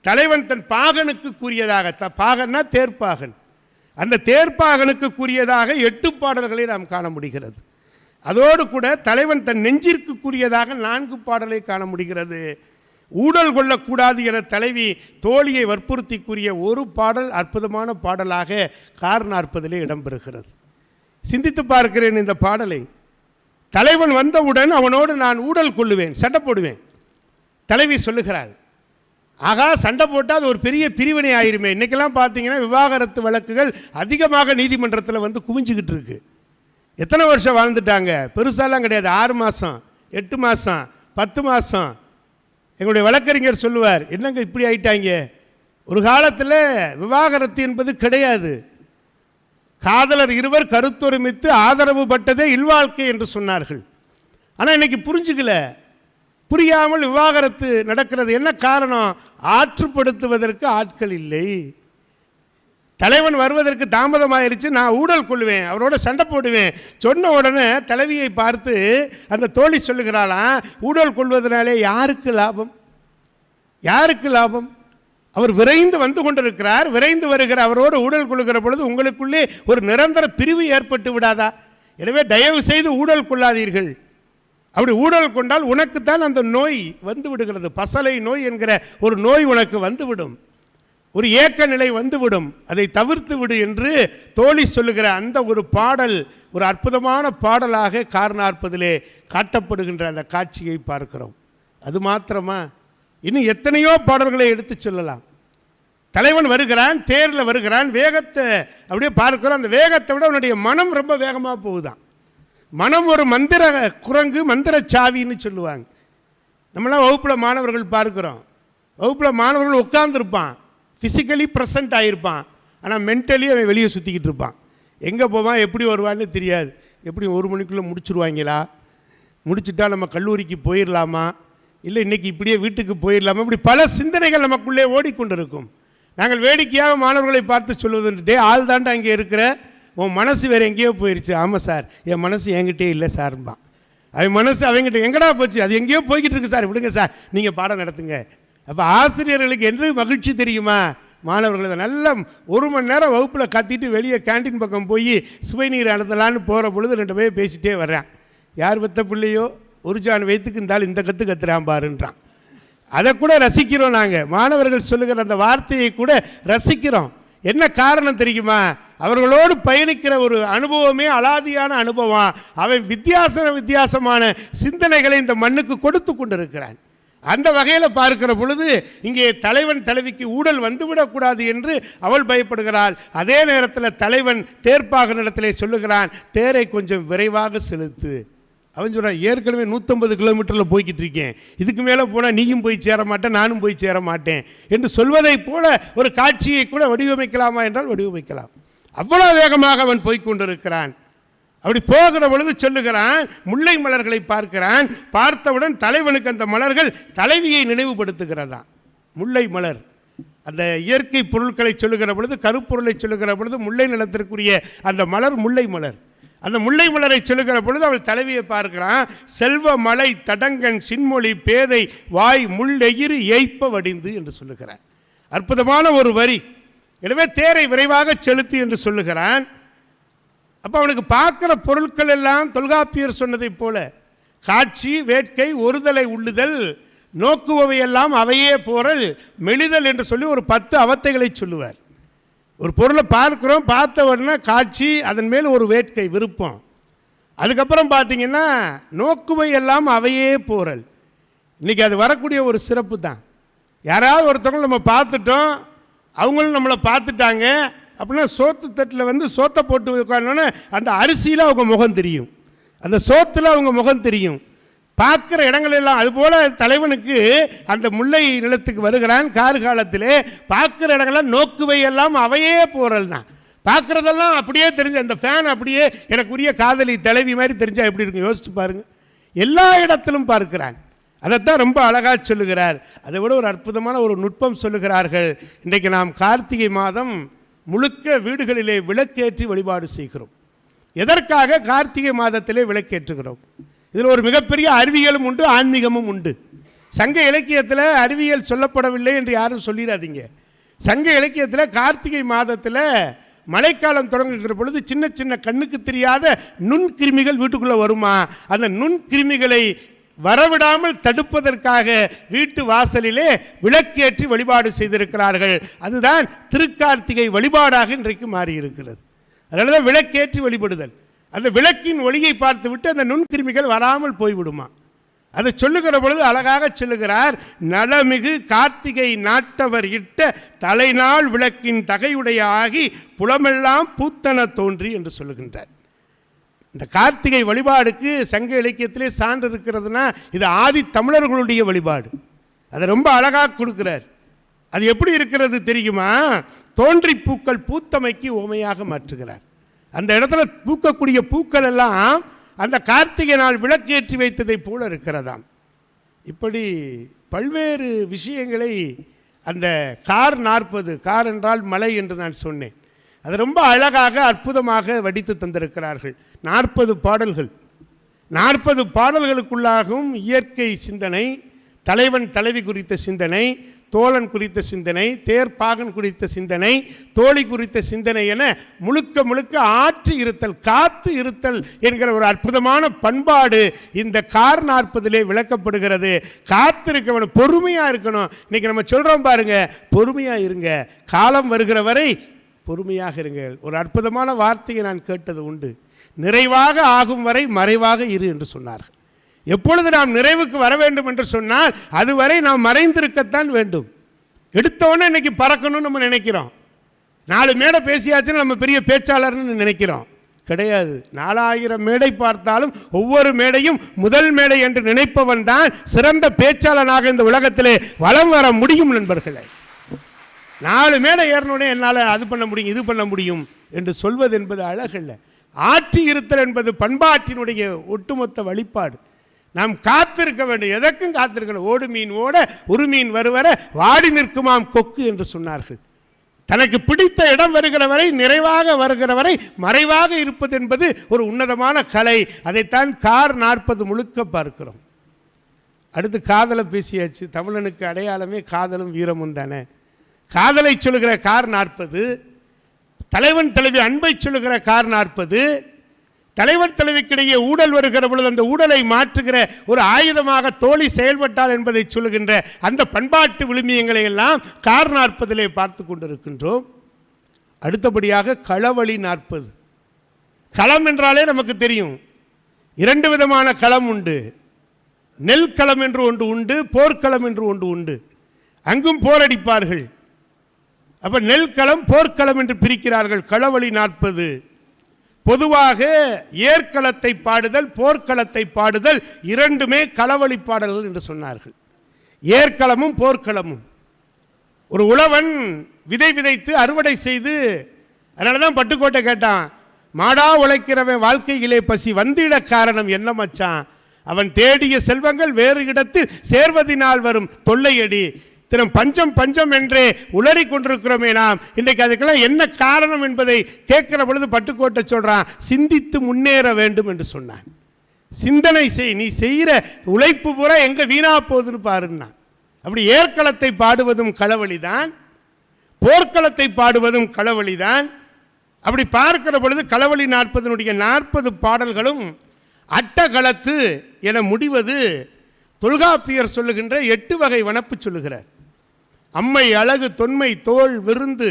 தலைவன் தன் பாகனுக்கு கூறியதாக, பாகன்னா தேர்ப்பாகன், அந்த தேர்ப்பாகனுக்கு கூறியதாக 8 பாடல்களை நாம் காண முடிகிறது. அதோடு கூட தலைவன் தன் நெஞ்சிற்கு கூறியதாக 4 பாடலை காண முடிகிறது. ஊடல் கொள்ளக்கூடாது என தலைவி தோழியை வற்புறுத்தி கூறிய ஒரு பாடல் அற்புதமான பாடலாக கார் 40 இடம்பெறுகிறது. சிந்தித்து பார்க்கிறேன் இந்த பாடலை. தலைவன் வந்தவுடன் அவனோடு நான் ஊடல் கொள்ளுவேன், சண்டை போடுவேன். தலைவி சொல்லுகிறாள், ஆகா சண்டை போட்டால் அது ஒரு பெரிய பிரிவினை ஆயிருமே. இன்றைக்கெல்லாம் பார்த்தீங்கன்னா விவாகரத்து வழக்குகள் அதிகமாக நீதிமன்றத்தில் வந்து குவிஞ்சிக்கிட்டு இருக்கு. எத்தனை வருஷம் வாழ்ந்துட்டாங்க, பெருசாலாம் கிடையாது, 6 மாதம் 8 மாதம் 10 மாதம். எங்களுடைய வழக்கறிஞர் சொல்லுவார், என்னங்க இப்படி ஆயிட்டாங்க, ஒரு காலத்தில் விவாகரத்து என்பது கிடையாது, காதலர் இருவர் கருத்தொருமித்து ஆதரவு பட்டதே இல்வாழ்க்கை என்று சொன்னார்கள். ஆனால் இன்னைக்கு புரிஞ்சுக்கல, புரியாமல் விவாகரத்து நடக்கிறது. என்ன காரணம், ஆற்றுப்படுத்துவதற்கு ஆட்கள் இல்லை. தலைவன் வருவதற்கு தாமதமாயிருச்சு, நான் ஊடல் கொள்வேன், அவரோட சண்டை போடுவேன். சொன்ன உடனே தலைவியை பார்த்து அந்த தோழி சொல்லுகிறாளாம், ஊடல் கொள்வதனாலே யாருக்கு லாபம், யாருக்கு லாபம், அவர் விரைந்து வந்து கொண்டிருக்கிறார், விரைந்து வருகிற அவரோடு ஊடல் கொள்ளுகிற பொழுது உங்களுக்குள்ளே ஒரு நிரந்தர பிரிவு ஏற்பட்டு விடாதா? எனவே தயவு செய்து ஊடல் கொள்ளாதீர்கள். அப்படி ஊடல் கொண்டால் உனக்குத்தான் அந்த நோய் வந்து விடுகிறது, பசலை நோய் என்கிற ஒரு நோய் உனக்கு வந்துவிடும், ஒரு ஏக்க நிலை வந்துவிடும், அதை தவிர்த்து விடு என்று தோழி சொல்லுகிற அந்த ஒரு பாடல் ஒரு அற்புதமான பாடலாக கார் 40 காட்டப்படுகின்ற அந்த காட்சியை பார்க்கிறோம். அது மாத்திரமா, இன்னும் எத்தனையோ பாடல்களை எடுத்து சொல்லலாம். தலைவன் வருகிறான், தேரில் வருகிறான், வேகத்தை அப்படியே பார்க்கிறோம். அந்த வேகத்தை விட அவனுடைய மனம் ரொம்ப வேகமாக போகுதான். மனம் ஒரு மந்திர குரங்கு, மந்திர சாவின்னு சொல்லுவாங்க. நம்மளாம் வகுப்பில் மாணவர்கள் பார்க்குறோம். வகுப்பில் மாணவர்கள் உட்கார்ந்துருப்பான், ஃபிசிக்கலி ப்ரெசண்ட் ஆகியிருப்பான், ஆனால் மென்டலி அவன் வெளியே சுற்றிக்கிட்டு இருப்பான். எங்கே போவான், எப்படி வருவான்னு தெரியாது. எப்படி 1 மணிக்குள்ளே முடிச்சுருவாங்களா, முடிச்சுட்டா நம்ம கல்லூரிக்கு போயிடலாமா, இல்லை இன்றைக்கி இப்படியே வீட்டுக்கு போயிடலாமா, இப்படி பல சிந்தனைகள் நமக்குள்ளே ஓடிக்கொண்டிருக்கும். நாங்கள் வேடிக்கையாக மாணவர்களை பார்த்து சொல்வதுன்ட்டு, ஆள் தாண்டா அங்கே இருக்கிற, உன் மனசு வேறு எங்கேயோ போயிடுச்சு. ஆமாம் சார், என் மனசு என்கிட்டே இல்லை சார்பான். அவன் மனசு அவங்ககிட்ட எங்கடா போச்சு, அது எங்கேயோ போய்கிட்டு இருக்கு சார், விடுங்க சார், நீங்கள் பாடம் நடத்துங்க. அப்போ ஆசிரியர்களுக்கு எந்த மகிழ்ச்சி தெரியுமா, மாணவர்கள் நல்ல 1 மணி நேரம் வகுப்பில் கத்திட்டு வெளியே கேன்டீன் பக்கம் போய் சுவைநீர் அழுத்தலான்னு போகிற பொழுது 2 பேர் பேசிகிட்டே வர்றான். யார் வைத்த பிள்ளையோ ஒரு ஜான் வயிற்றுக்கு இருந்தாலும் இந்த கற்று கத்துறான் பாருன்றான். அதை கூட ரசிக்கிறோம். நாங்கள் மாணவர்கள் சொல்லுகிற அந்த வார்த்தையை கூட ரசிக்கிறோம். என்ன காரணம் தெரியுமா, அவர்களோடு பயணிக்கிற ஒரு அனுபவமே அலாதியான அனுபவம். அவன் வித்தியாசமான சிந்தனைகளை இந்த மண்ணுக்கு கொடுத்து கொண்டிருக்கிறான். அந்த வகையில் பார்க்கிற பொழுது இங்கே தலைவன் தலைவிக்கு ஊழல் வந்துவிடக்கூடாது என்று அவள் பயப்படுகிறாள். அதே நேரத்தில் தலைவன் தேர்ப்பாக இடத்திலே சொல்லுகிறான், தேரை கொஞ்சம் விரைவாக செலுத்து. அவன் சொல்கிறான், ஏற்கனவே 150 கிலோமீட்டரில் போய்கிட்டு இருக்கேன், இதுக்கு மேலே போனால் நீயும் போய் சேர மாட்டேன், நானும் போய் சேர மாட்டேன் என்று சொல்வதை போல ஒரு காட்சியை கூட வடிவமைக்கலாமா என்றால் வடிவமைக்கலாம். அவ்வளோ வேகமாக அவன் போய்கொண்டிருக்கிறான். அப்படி போகிற பொழுது சொல்லுகிறான், முல்லை மலர்களை பார்க்கிறான். பார்த்தவுடன் தலைவனுக்கு அந்த மலர்கள் தலைவியை நினைவுபடுத்துகிறதா. முல்லை மலர் அந்த இயற்கை பொருட்களை சொல்லுகிற பொழுது, கருப்பொருளை சொல்லுகிற பொழுது முல்லை நிலத்திற்குரிய அந்த மலர் முல்லை மலர். அந்த முல்லை மலரை சொல்லுகிற பொழுது அவள் தலைவியை பார்க்கிறான். செல்வ மலை தடங்கன் சின்மொழி பேதை வாய் முள்ளெயிறு ஏய்ப்ப வடிந்து என்று சொல்லுகிறான். அற்புதமான ஒரு வரி. எனவே தேரை விரைவாக செலுத்து என்று சொல்லுகிறான். அப்போ அவனுக்கு பார்க்குற பொருட்கள் எல்லாம் தொல்காப்பியர் சொன்னதை போல காட்சி, வேட்கை, ஒருதலை உள்ளுதல், நோக்குபவையெல்லாம் அவையே போரல், மெலிதல் என்று சொல்லி ஒரு 10 அவத்தைகளை சொல்லுவார். ஒரு பொருளை பார்க்குறோம், பார்த்த உடனே காட்சி, அதன் மேல் ஒரு வேட்கை, விருப்பம். அதுக்கப்புறம் பார்த்தீங்கன்னா நோக்குவை எல்லாம் அவையே போரல். இன்றைக்கி அது வரக்கூடிய ஒரு சிறப்பு தான். யாராவது ஒருத்தவங்க நம்ம பார்த்துட்டோம், அவங்களும் நம்மளை பார்த்துட்டாங்க அப்படின்னா சோத்து தட்டில் சோத்தை போட்டு உட்காந்தோன்னே அந்த அரிசியில் அவங்க முகம் தெரியும், அந்த சோத்தில் அவங்க முகம் தெரியும், பார்க்குற இடங்கள் எல்லாம். அதுபோல் தலைவனுக்கு அந்த முல்லை நிலத்துக்கு வருகிறான் கார்காலத்திலே. பார்க்குற இடங்கள்லாம் நோக்குவை எல்லாம் அவையே போறல்னா, பார்க்குறதெல்லாம் அப்படியே தெரிஞ்சு, அந்த ஃபேன் அப்படியே எனக்குரிய காதலி தலைவி மாதிரி தெரிஞ்சால் எப்படி இருக்கும் யோசிச்சு பாருங்கள். எல்லா இடத்திலும் பார்க்கிறான். அதைத்தான் ரொம்ப அழகாக சொல்லுகிறார். அதை விட ஒரு அற்புதமான ஒரு நுட்பம் சொல்லுகிறார்கள். இன்றைக்கு நாம் கார்த்திகை மாதம் முழுக்க வீடுகளிலே விளக்கேற்றி வழிபாடு செய்கிறோம். எதற்காக கார்த்திகை மாதத்திலே விளக்கேற்றுகிறோம்? இதில் ஒரு மிகப்பெரிய அறிவியலும் உண்டு, ஆன்மீகமும் உண்டு. சங்க இலக்கியத்தில் அறிவியல் சொல்லப்படவில்லை என்று யாரும் சொல்லிடாதீங்க. சங்க இலக்கியத்தில் கார்த்திகை மாதத்தில் மழைக்காலம் தொடங்குகிற பொழுது சின்ன சின்ன கண்ணுக்கு தெரியாத நுண்கிருமிகள் வீட்டுக்குள்ளே வருமா, அந்த நுண்கிருமிகளை வரவிடாமல் தடுப்பதற்காக வீட்டு வாசலிலே விளக்கேற்றி வழிபாடு செய்திருக்கிறார்கள். அதுதான் திருக்கார்த்திகை வழிபாடாக இன்றைக்கு மாறியிருக்கிறது. அதனால தான் விளக்கேற்றி வழிபடுதல். அந்த விளக்கின் ஒளியை பார்த்துவிட்டு அந்த நுண்கிருமிகள் வராமல் போய்விடுமா. அதை சொல்லுகிற பொழுது அழகாக சொல்லுகிறார், நலமிகு கார்த்திகை நாட்டவர் இட்ட தலைநாள் விளக்கின் தகையுடைய ஆகி புலமெல்லாம் பூத்தன தோன்றி என்று சொல்லுகின்றார். இந்த கார்த்திகை வழிபாடுக்கு சங்க இலக்கியத்திலே சான்று இருக்கிறதுனா இது ஆதி தமிழர்களுடைய வழிபாடு. அதை ரொம்ப அழகாக கொடுக்கிறார். அது எப்படி இருக்கிறது தெரியுமா? தோன்றி பூக்கள் பூத்தமைக்கு உவமையாக மாற்றுகிறார். அந்த இடத்துல பூக்கக்கூடிய பூக்கள் எல்லாம் அந்த கார்த்திகை நாள் விளக்கேற்றி வைத்ததை போல இருக்கிறதாம். இப்படி பல்வேறு விஷயங்களை அந்த கார் 40, கார் என்றால் மலை என்று நான் சொன்னேன், அது ரொம்ப அழகாக அற்புதமாக வடித்து தந்திருக்கிறார்கள். 40 பாடல்கள். 40 பாடல்களுக்குள்ளாகவும் இயற்கை சிந்தனை, தலைவன் தலைவி குறித்த சிந்தனை, தோழன் குறித்த சிந்தனை, தேர்ப்பாகன் குறித்த சிந்தனை, தோழி குறித்த சிந்தனை என முழுக்க முழுக்க ஆற்று இருத்தல், காத்து இருத்தல் என்கிற ஒரு அற்புதமான பண்பாடு இந்த கார் 40 விளக்கப்படுகிறது. காத்திருக்கணும், பொறுமையாக இருக்கணும். இன்றைக்கி நம்ம சொல்கிறோம் பாருங்க, பொறுமையாக இருங்க, காலம் வருகிற வரை பொறுமையாக இருங்கள். ஒரு அற்புதமான வார்த்தையை நான் கேட்டது உண்டு, நிறைவாக ஆகும் வரை மறைவாக இரு என்று சொன்னார்கள். எப்பொழுது நாம் நிறைவுக்கு வர வேண்டும் என்று சொன்னால் அதுவரை நாம் மறைந்திருக்கத்தான் வேண்டும். எடுத்தோன்னே இன்னைக்கு பறக்கணும்னு நம்ம நினைக்கிறோம். 4 மேடை பேசியாச்சுன்னு நம்ம பெரிய பேச்சாளர்னு நினைக்கிறோம். கிடையாது. 4000 மேடை பார்த்தாலும் ஒவ்வொரு மேடையும் முதல் மேடை என்று நினைப்பவன் தான் சிறந்த பேச்சாளனாக இந்த உலகத்திலே வலம் வர முடியும் நண்பர்களே. 4 மேடை ஏறணுன்னே என்னால் அது பண்ண முடியும் இது பண்ண முடியும் என்று சொல்வது என்பது அழகல்ல. ஆற்றி இருத்தல் என்பது பண்பாட்டினுடைய ஒட்டுமொத்த வழிபாடு. நாம் காத்திருக்க வேண்டும். எதற்கும் காத்திருக்கணும். ஓடு மீன் ஓட ஒரு மீன் வருவர வாடி நிற்குமாம் கொக்கு என்று சொன்னார்கள். தனக்கு பிடித்த இடம் வருகிற வரை, நிறைவாக வருகிற வரை மறைவாக இருப்பது என்பது ஒரு உன்னதமான கலை. அதைத்தான் கார் 40 முழுக்க பார்க்கிறோம். அடுத்து காதலை பேசியாச்சு. தமிழனுக்கு அடையாளமே காதலும் வீரமும் தானே. காதலை சொல்லுகிற கார் 40, தலைவன் தலைவி அன்பை சொல்லுகிற கார் 40, தலைவன் தலைவிக்கிடையே ஊழல் வருகிற பொழுது அந்த ஊழலை மாற்றுகிற ஒரு ஆயுதமாக தோழி செயல்பட்டால் என்பதை சொல்லுகின்ற அந்த பண்பாட்டு விழுமியங்களை எல்லாம் கார் 40 பார்த்து கொண்டிருக்கின்றோம். அடுத்தபடியாக களவழி 40. களம் என்றாலே நமக்கு தெரியும். 2 விதமான களம் உண்டு. நெல் களம் என்று ஒன்று உண்டு, போர்க்களம் என்று ஒன்று உண்டு. அங்கும் போரடிப்பார்கள். அப்ப நெல் களம் போர்க்களம் என்று பிரிக்கிறார்கள். களவழி 40. பொதுவாக ஏற்களத்தை பாடுதல் போர்க்களத்தை பாடுதல் இரண்டுமே களவழி பாடல்கள் என்று சொன்னார்கள். ஏற்களமும் போர்க்களமும். ஒரு உழவன் விதை விதைத்து அறுவடை செய்து, அதனால தான் பட்டுக்கோட்டை கேட்டான், மாடா உழைக்கிறவன் வாழ்க்கையிலே பசி வந்திட காரணம் என்ன மச்சான், அவன் தேடிய செல்வங்கள் வேறு இடத்தில் சேர்வதினால் வரும் தொல்லையடி. தினம் பஞ்சம் பஞ்சம் என்றே உளறி கொண்டிருக்கிறோமே நாம். இன்றைக்கு அதுக்கெல்லாம் என்ன காரணம் என்பதை கேட்கிற பொழுது பட்டுக்கோட்டை சொல்றான், சிந்தித்து முன்னேற வேண்டும் என்று சொன்னான். சிந்தனை செய், நீ செய்கிற உழைப்பு பூரா எங்க வீணா போகுதுன்னு பாருன்னா. அப்படி ஏற்களத்தை பாடுவதும் களவழிதான், போர்க்களத்தை பாடுவதும் களவழிதான். அப்படி பார்க்கிற பொழுது களவழி 40 40 பாடல்களும் அட்டகளத்து என முடிவது தொல்காப்பியர் சொல்லுகின்ற 8 வகை வனப்பு சொல்லுகிறார். அம்மை அழகு தொன்மை தோல் விருந்து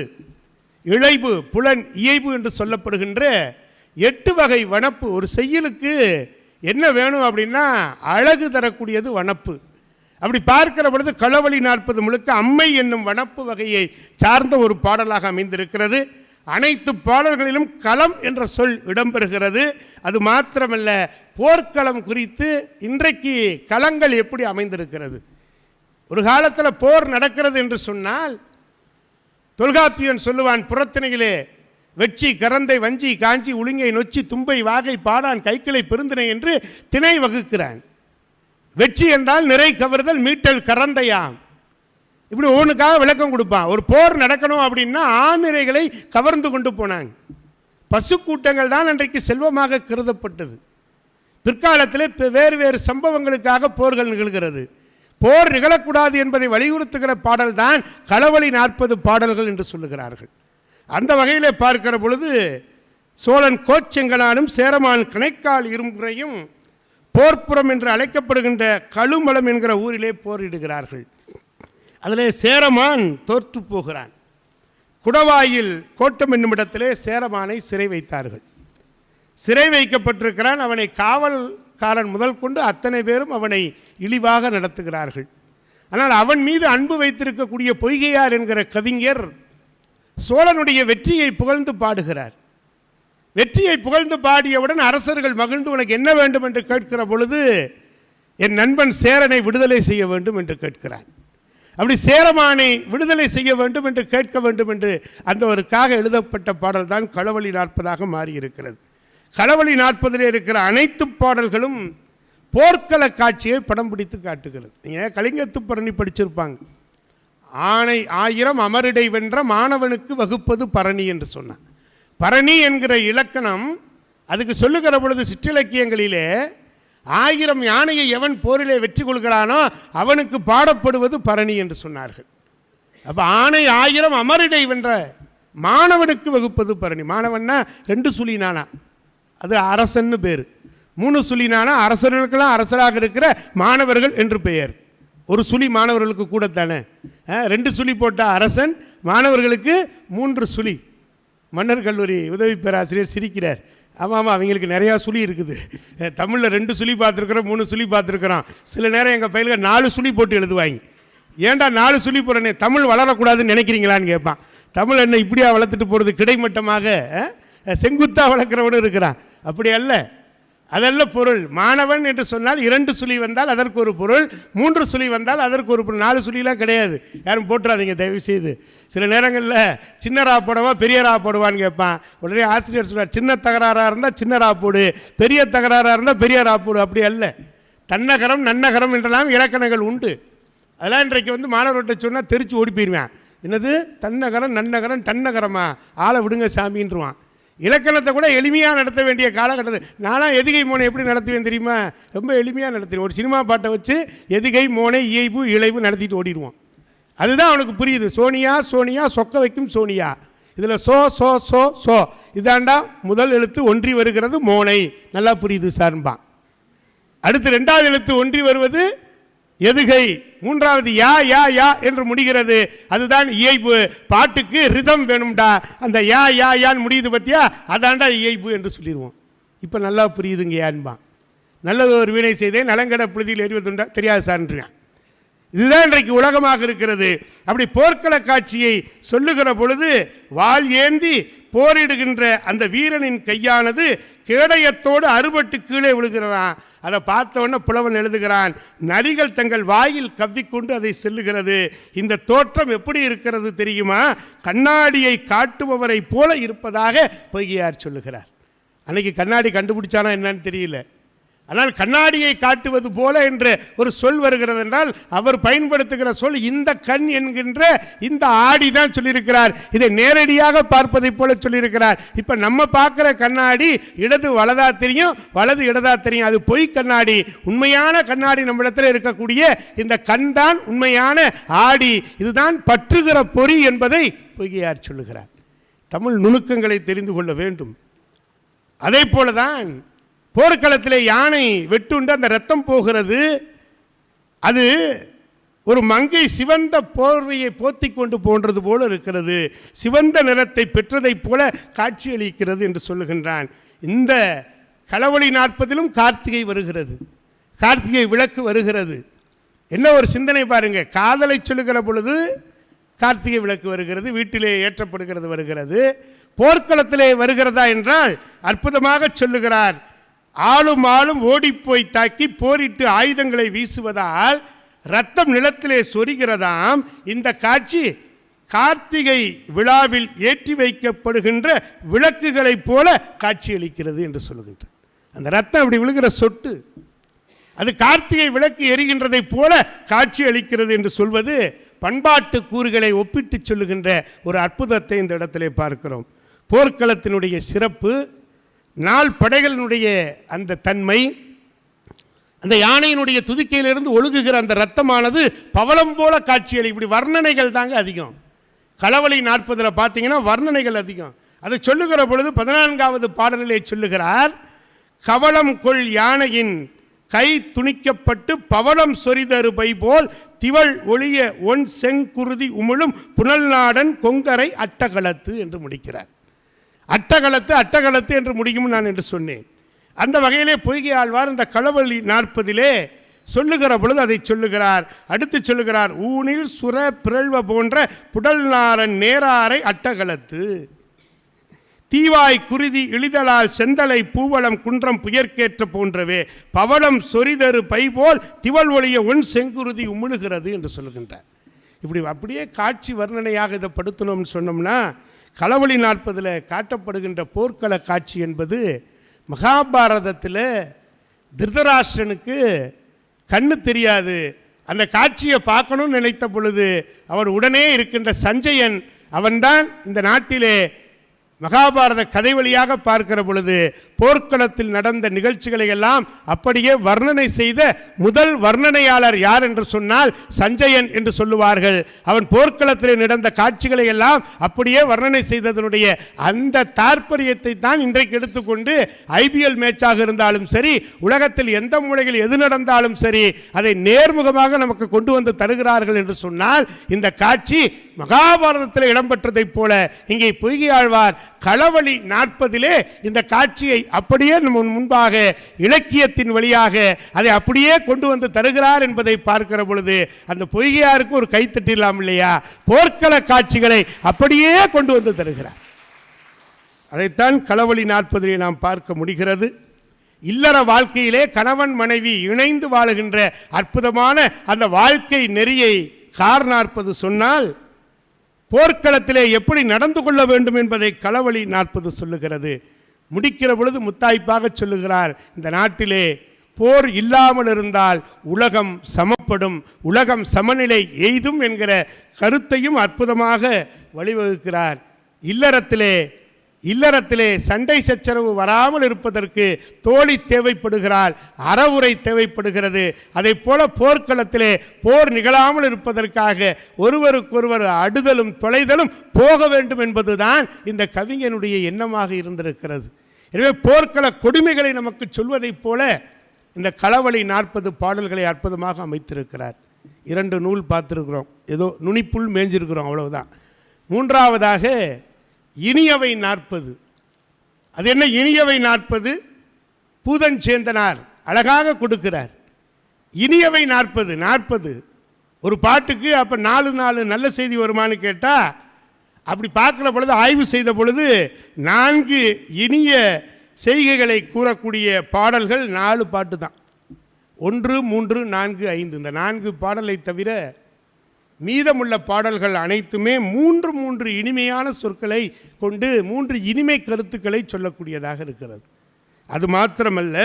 இழைவு புலன் இயைபு என்று சொல்லப்படுகின்ற 8 வகை வனப்பு. ஒரு செய்யுளுக்கு என்ன வேணும் அப்படின்னா அழகு தரக்கூடியது வனப்பு. அப்படி பார்க்கிற பொழுது களவழி 40 முழுக்க அம்மை என்னும் வனப்பு வகையை சார்ந்த ஒரு பாடலாக அமைந்திருக்கிறது. அனைத்து பாடல்களிலும் களம் என்ற சொல் இடம்பெறுகிறது. அது மாத்திரமல்ல, போர்க்களம் குறித்து இன்றைக்கு களங்கள் எப்படி அமைந்திருக்கிறது. ஒரு காலத்தில் போர் நடக்கிறது என்று சொன்னால் தொல்காப்பியன் சொல்லுவான், புறத்திணையிலே வெச்சி கரந்தை வஞ்சி காஞ்சி உளிங்கை நொச்சி தும்பை வாகை பாடான் கைக்கிளை பெருந்திணை என்று திணை வகுக்கிறான். வெச்சி என்றால் நிறை கவர்தல் மீட்டல் கரந்தையாம். இப்படி ஒவ்வொன்றுக்காக விளக்கம் கொடுப்பான். ஒரு போர் நடக்கணும் அப்படின்னா ஆணிரைகளை கவர்ந்து கொண்டு போனாங்க. பசு கூட்டங்கள் தான் அன்றைக்கு செல்வமாக கருதப்பட்டது. பிற்காலத்தில் வேறு வேறு சம்பவங்களுக்காக போர்கள் நிகழ்கிறது. போர் நிகழக்கூடாது என்பதை வலியுறுத்துகிற பாடல் தான் களவழி 40 பாடல்கள் என்று சொல்லுகிறார்கள். அந்த வகையில் பார்க்கிற பொழுது சோழன் கோச்செங்கனானும் சேரமான் கணைக்கால் இருமுறையும் போர்ப்புறம் என்று அழைக்கப்படுகின்ற கழுமலம் என்கிற ஊரிலே போரிடுகிறார்கள். அதிலே சேரமான் தோற்று போகிறான். குடவாயில் கோட்டம் என்னும் இடத்திலே சேரமானை சிறை வைத்தார்கள். சிறை வைக்கப்பட்டிருக்கிறான். அவனை காவல்காரன் முதல் கொண்டு அத்தனை பேரும் அவனை இழிவாக நடத்துகிறார்கள். ஆனால் அவன் மீது அன்பு வைத்திருக்கக்கூடிய பொய்கையார் என்கிற கவிஞர் சோழனுடைய வெற்றியை புகழ்ந்து பாடுகிறார். வெற்றியை புகழ்ந்து பாடியவுடன் அரசர்கள் மகிழ்ந்து உனக்கு என்ன வேண்டும் என்று கேட்கிற பொழுது என் நண்பன் சேரனை விடுதலை செய்ய வேண்டும் என்று கேட்கிறான். அப்படி சேரமானை விடுதலை செய்ய வேண்டும் என்று கேட்க வேண்டும் என்று அந்த ஒருக்காக எழுதப்பட்ட பாடல் தான் களவழி 40 மாறியிருக்கிறது. களவழி 40 இருக்கிற அனைத்து பாடல்களும் போர்க்கள காட்சியை படம் பிடித்து காட்டுகிறது. நீங்கள் கலிங்கத்து பரணி படிச்சிருப்பாங்க. ஆணை 1000 அமரிடை வென்ற மாணவனுக்கு வகுப்பது பரணி என்று சொன்னான். பரணி என்கிற இலக்கணம் அதுக்கு சொல்லுகிற பொழுது சிற்றிலக்கியங்களிலே 1000 யானையை எவன் போரிலே வெற்றி கொள்கிறானோ அவனுக்கு பாடப்படுவது பரணி என்று சொன்னார்கள். அப்போ ஆணை 1000 அமரிடை வென்ற மாணவனுக்கு வகுப்பது பரணி. மாணவன்னா 2 சுழினானா அது அரசன்னு பேர், 3 சுழினானா அரசர்களுக்கெல்லாம் அரசராக இருக்கிற மாணவர்கள் என்று பெயர். ஒரு சுழி மாணவர்களுக்கு கூடத்தானே, 2 சுழி போட்டால் அரசன், மாணவர்களுக்கு 3 சுழி. மன்னர் கல்லூரி உதவி பேராசிரியர் சிரிக்கிறார். ஆமாம், அவங்களுக்கு நிறையா சுழி இருக்குது. தமிழில் 2 சுழி பார்த்துருக்குறோம், 3 சுழி பார்த்துருக்குறோம். சில நேரம் எங்கள் பையலுக்கு 4 சுழி போட்டு எழுதுவாங்க. ஏன்டா 4 சுழி போடுறேனே, தமிழ் வளரக்கூடாதுன்னு நினைக்கிறீங்களான்னு கேட்பான். தமிழ் என்ன இப்படியா வளர்த்துட்டு போகிறது, கிடைமட்டமாக செங்குத்தாக வளர்க்குறவனு இருக்கிறான். அப்படி அல்ல, அதல்ல பொருள். மாணவன் என்று சொன்னால் 2 சுழி வந்தால் அதற்கு ஒரு பொருள், 3 சுழி வந்தால் அதற்கு ஒரு பொருள். 4 சுழிலாம் கிடையாது. யாரும் போட்டுறாதீங்க தயவு செய்து. சில நேரங்களில் சின்னரா போடவா பெரியரா போடுவான்னு கேட்பான். உடனே ஆசிரியர் சொல்கிறார், சின்ன தகராறாக இருந்தால் சின்னரா போடு, பெரிய தகராறாக இருந்தால் பெரியரா போடு. அப்படி அல்ல. தன்னகரம் நன்னகரம் என்றெல்லாம் இலக்கணங்கள் உண்டு. அதெல்லாம் இன்றைக்கு மாணவர்கிட்ட சொன்னால் தெரிச்சு ஓடி போயிடுவேன். என்னது தன்னகரம் நன்னகரம் டன்னகரமா, ஆளை விடுங்க சாமின்றுவான். இலக்கணத்தை கூட எளிமையாக நடத்த வேண்டிய காலகட்டத்தில் நானும் எதுகை மோனை எப்படி நடத்துவேன் தெரியுமா? ரொம்ப எளிமையாக நடத்துவேன். ஒரு சினிமா பாட்டை வச்சு எதுகை மோனை இயைபு இளைவு நடத்திட்டு ஓடிடுவோம். அதுதான் அவனுக்கு புரியுது. சோனியா சோனியா சொக்க வைக்கும் சோனியா, இதில் சோ சோ சோ சோ இதாண்டா முதல் எழுத்து ஒன்றி வருகிறது மோனை, நல்லா புரியுது சார்பான். அடுத்து 2வது எழுத்து ஒன்றி வருவது எதுகை, 3வது யா யா யா என்று முடிகிறது. அதுதான் இயைபு. பாட்டுக்கு ரிதம் வேணும்டா, அந்த யா யா யான்னு முடியுது பற்றியா, அதாண்டா இயைபு என்று சொல்லிடுவோம். இப்போ நல்லா புரியுதுங்க யான்பான். நல்லது ஒரு வீணை செய்தேன் நலங்கட புழுதியில் எறிவதுண்டா, தெரியாது சார்ன்றான். இதுதான் இன்றைக்கு உலகமாக இருக்கிறது. அப்படி போர்க்கள காட்சியை சொல்லுகிற பொழுது வாள் ஏந்தி போரிடுகின்ற அந்த வீரனின் கையானது கேடயத்தோடு அறுபட்டு கீழே விழுகிறதான். அதை பார்த்தவொன்னே புலவன் எழுதுகிறான், நரிகள் தங்கள் வாயில் கவ்விக்கொண்டு அதை செல்லுகிறது. இந்த தோற்றம் எப்படி இருக்கிறது தெரியுமா? கண்ணாடியை காட்டுபவரை போல இருப்பதாக பொய்கையார் சொல்லுகிறார். அன்னைக்கு கண்ணாடி கண்டுபிடிச்சானா என்னன்னு தெரியல. ஆனால் கண்ணாடியை காட்டுவது போல என்ற ஒரு சொல் வருகிறது என்றால் அவர் பயன்படுத்துகிற சொல் இந்த கண் என்கின்ற இந்த ஆடி தான் சொல்லியிருக்கிறார். இதை நேரடியாக பார்ப்பதை போல சொல்லியிருக்கிறார். இப்போ நம்ம பார்க்குற கண்ணாடி இடது வலதா தெரியும், வலது இடதா தெரியும். அது பொய் கண்ணாடி. உண்மையான கண்ணாடி நம்மிடத்தில் இருக்கக்கூடிய இந்த கண் தான் உண்மையான ஆடி. இதுதான் பற்றுகிற பொறி என்பதை பொய்கையார் சொல்லுகிறார். தமிழ் நுணுக்கங்களை தெரிந்து கொள்ள வேண்டும். அதே போலதான் போர்க்களத்திலே யானை வெட்டுண்டு அந்த ரத்தம் போகிறது. அது ஒரு மங்கை சிவந்த போர்வையை போத்தி கொண்டு போன்றது போல இருக்கிறது, சிவந்த நிறத்தை பெற்றதை போல காட்சியளிக்கிறது என்று சொல்லுகின்றான். இந்த களவழி 40 கார்த்திகை வருகிறது, கார்த்திகை விளக்கு வருகிறது. என்ன ஒரு சிந்தனை பாருங்க. காதலை சொல்லுகிற பொழுது கார்த்திகை விளக்கு வருகிறது, வீட்டிலே ஏற்றப்படுகிறது வருகிறது. போர்க்களத்திலே வருகிறதா என்றால் அற்புதமாக சொல்லுகிறார். ஆளும் ஆளும் ஓடிப்போய் தாக்கி போரிட்டு ஆயுதங்களை வீசுவதால் ரத்தம் நிலத்திலே சொரிகிறதாம். இந்த காட்சி கார்த்திகை விழாவில் ஏற்றி வைக்கப்படுகின்ற விளக்குகளைப் போல காட்சியளிக்கிறது என்று சொல்லுகின்றார். அந்த ரத்தம் அப்படி விழுகிற சொட்டு அது கார்த்திகை விளக்கு எரிகின்றதை போல காட்சி அளிக்கிறது என்று சொல்வது பண்பாட்டு கூறுகளை ஒப்பிட்டு சொல்லுகின்ற ஒரு அற்புதத்தை இந்த இடத்திலே பார்க்கிறோம். போர்க்களத்தினுடைய சிறப்பு, நாள் படைகளினுடைய அந்த தன்மை, அந்த யானையினுடைய துதிக்கையிலிருந்து ஒழுகுகிற அந்த இரத்தமானது பவளம் போல காட்சியளி. இப்படி வர்ணனைகள் தாங்க அதிகம். களவழி 40 பார்த்தீங்கன்னா வர்ணனைகள் அதிகம். அதை சொல்லுகிற பொழுது 14வது பாடலிலே சொல்லுகிறார், கவளம் கொள் யானையின் கை துணிக்கப்பட்டு பவளம் சொரிதரு பை போல் திவள் ஒளிய ஒன் செங்குருதி உமிழும் புனல் நாடன் கொங்கரை அட்டகளத்து என்று முடிக்கிறார். அட்டகளத்து அட்டகளத்து என்று முடியும் நான் என்று சொன்னேன். அந்த வகையிலே பொய்கை ஆழ்வார் இந்த களவழி 40 சொல்லுகிற பொழுது அதை சொல்லுகிறார். அடுத்து சொல்லுகிறார், ஊனில் சுர பிறழ்வ போன்ற புடல் நாரன் நேராரை அட்டகளத்து தீவாய் குருதி இழிதலால் செந்தலை பூவளம் குன்றம் புயற்கேற்ற போன்றவே பவளம் சொரிதரு பைபோல் திவள் ஒளிய ஒன் செங்குருதி உமிழுகிறது என்று சொல்லுகின்றார். இப்படி அப்படியே காட்சி வர்ணனையாக இதை படுத்தணும்னு சொன்னோம்னா, களவழி 40 காட்டப்படுகின்ற போர்க்கள காட்சி என்பது மகாபாரதத்தில் திருதராஷ்டிரனுக்கு கண்ணு தெரியாது. அந்த காட்சியை பார்க்கணும்னு நினைத்த பொழுது அவன் உடனே இருக்கின்ற சஞ்சயன், அவன்தான் இந்த நாட்டிலே மகாபாரத கதை வழியாக பார்க்கிற பொழுது போர்க்களத்தில் நடந்த நிகழ்ச்சிகளை எல்லாம் அப்படியே வர்ணனை செய்த முதல் வர்ணனையாளர் யார் என்று சொன்னால் சஞ்சயன் என்று சொல்லுவார்கள். அவன் போர்க்களத்தில் நடந்த காட்சிகளை எல்லாம் அப்படியே வர்ணனை செய்ததனுடைய அந்த தாற்பயத்தை தான் இன்றைக்கு எடுத்துக்கொண்டு IPL மேட்சாக இருந்தாலும் சரி, உலகத்தில் எந்த மூலையில் எது நடந்தாலும் சரி, அதை நேர்முகமாக நமக்கு கொண்டு வந்து தருகிறார்கள் என்று சொன்னால் இந்த காட்சி மகாபாரதத்தில் இடம்பெற்றதைப் போல இங்கே பொய்கை ஆழ்வார் களவழி 40 இந்த காட்சியை அப்படியே முன்பாக இலக்கியத்தின் வழியாக அதை அப்படியே கொண்டு வந்து தருகிறார் என்பதை பார்க்கிற பொழுது அந்த பொய்கையாருக்கு ஒரு கைத்தட்டிடலாம் இல்லையா? போர்க்கள காட்சிகளை அப்படியே கொண்டு வந்து தருகிறார். அதைத்தான் களவழி 40 நாம் பார்க்க முடிகிறது. இல்லற வாழ்க்கையிலே கணவன் மனைவி இணைந்து வாழுகின்ற அற்புதமான அந்த வாழ்க்கை நெறியை கார் 40 சொன்னால் போர்க்களத்திலே எப்படி நடந்து கொள்ள வேண்டும் என்பதை களவழி 40 சொல்லுகிறது. முடிக்கிற பொழுது முத்தாய்ப்பாக சொல்லுகிறார், இந்த நாட்டிலே போர் இல்லாமல் இருந்தால் உலகம் சமப்படும், உலகம் சமநிலை எய்தும் என்கிற கருத்தையும் அற்புதமாக வழிவகுக்கிறார். இல்லறத்திலே சண்டை சச்சரவு வராமல் இருப்பதற்கு தோழி தேவைப்படுகிறாள், அறவுரை தேவைப்படுகிறது. அதை போல போர்க்களத்திலே போர் நிகழாமல் இருப்பதற்காக ஒருவருக்கொருவர் அடுதலும் தொலைதலும் போக வேண்டும் என்பதுதான் இந்த கவிஞனுடைய எண்ணமாக இருந்திருக்கிறது. எனவே போர்க்கள கொடுமைகளை நமக்கு சொல்வதைப் போல இந்த களவழி 40 பாடல்களை அற்புதமாக அமைத்திருக்கிறார். 2 நூல் பார்த்துருக்கிறோம், ஏதோ நுனிப்புள் மேய்ஞ்சிருக்கிறோம், அவ்வளவுதான். மூன்றாவதாக இனியவை 40. அது என்ன இனியவை 40? பூதஞ்சேந்தனார் அழகாக கொடுக்கிறார். இனியவை 40 ஒரு பாட்டுக்கு அப்போ 4 நல்ல செய்தி வருமானு கேட்டால், அப்படி பார்க்குற பொழுது ஆய்வு செய்த பொழுது 4 இனிய செய்கைகளை கூறக்கூடிய பாடல்கள் 4 பாட்டு தான். 1, 3, 4, 5 இந்த 4 பாடலை தவிர மீதமுள்ள பாடல்கள் அனைத்துமே 3 இனிமையான சொற்களை கொண்டு 3 இனிமை கருத்துக்களை சொல்லக்கூடியதாக இருக்கிறது. அது மாத்திரமல்ல,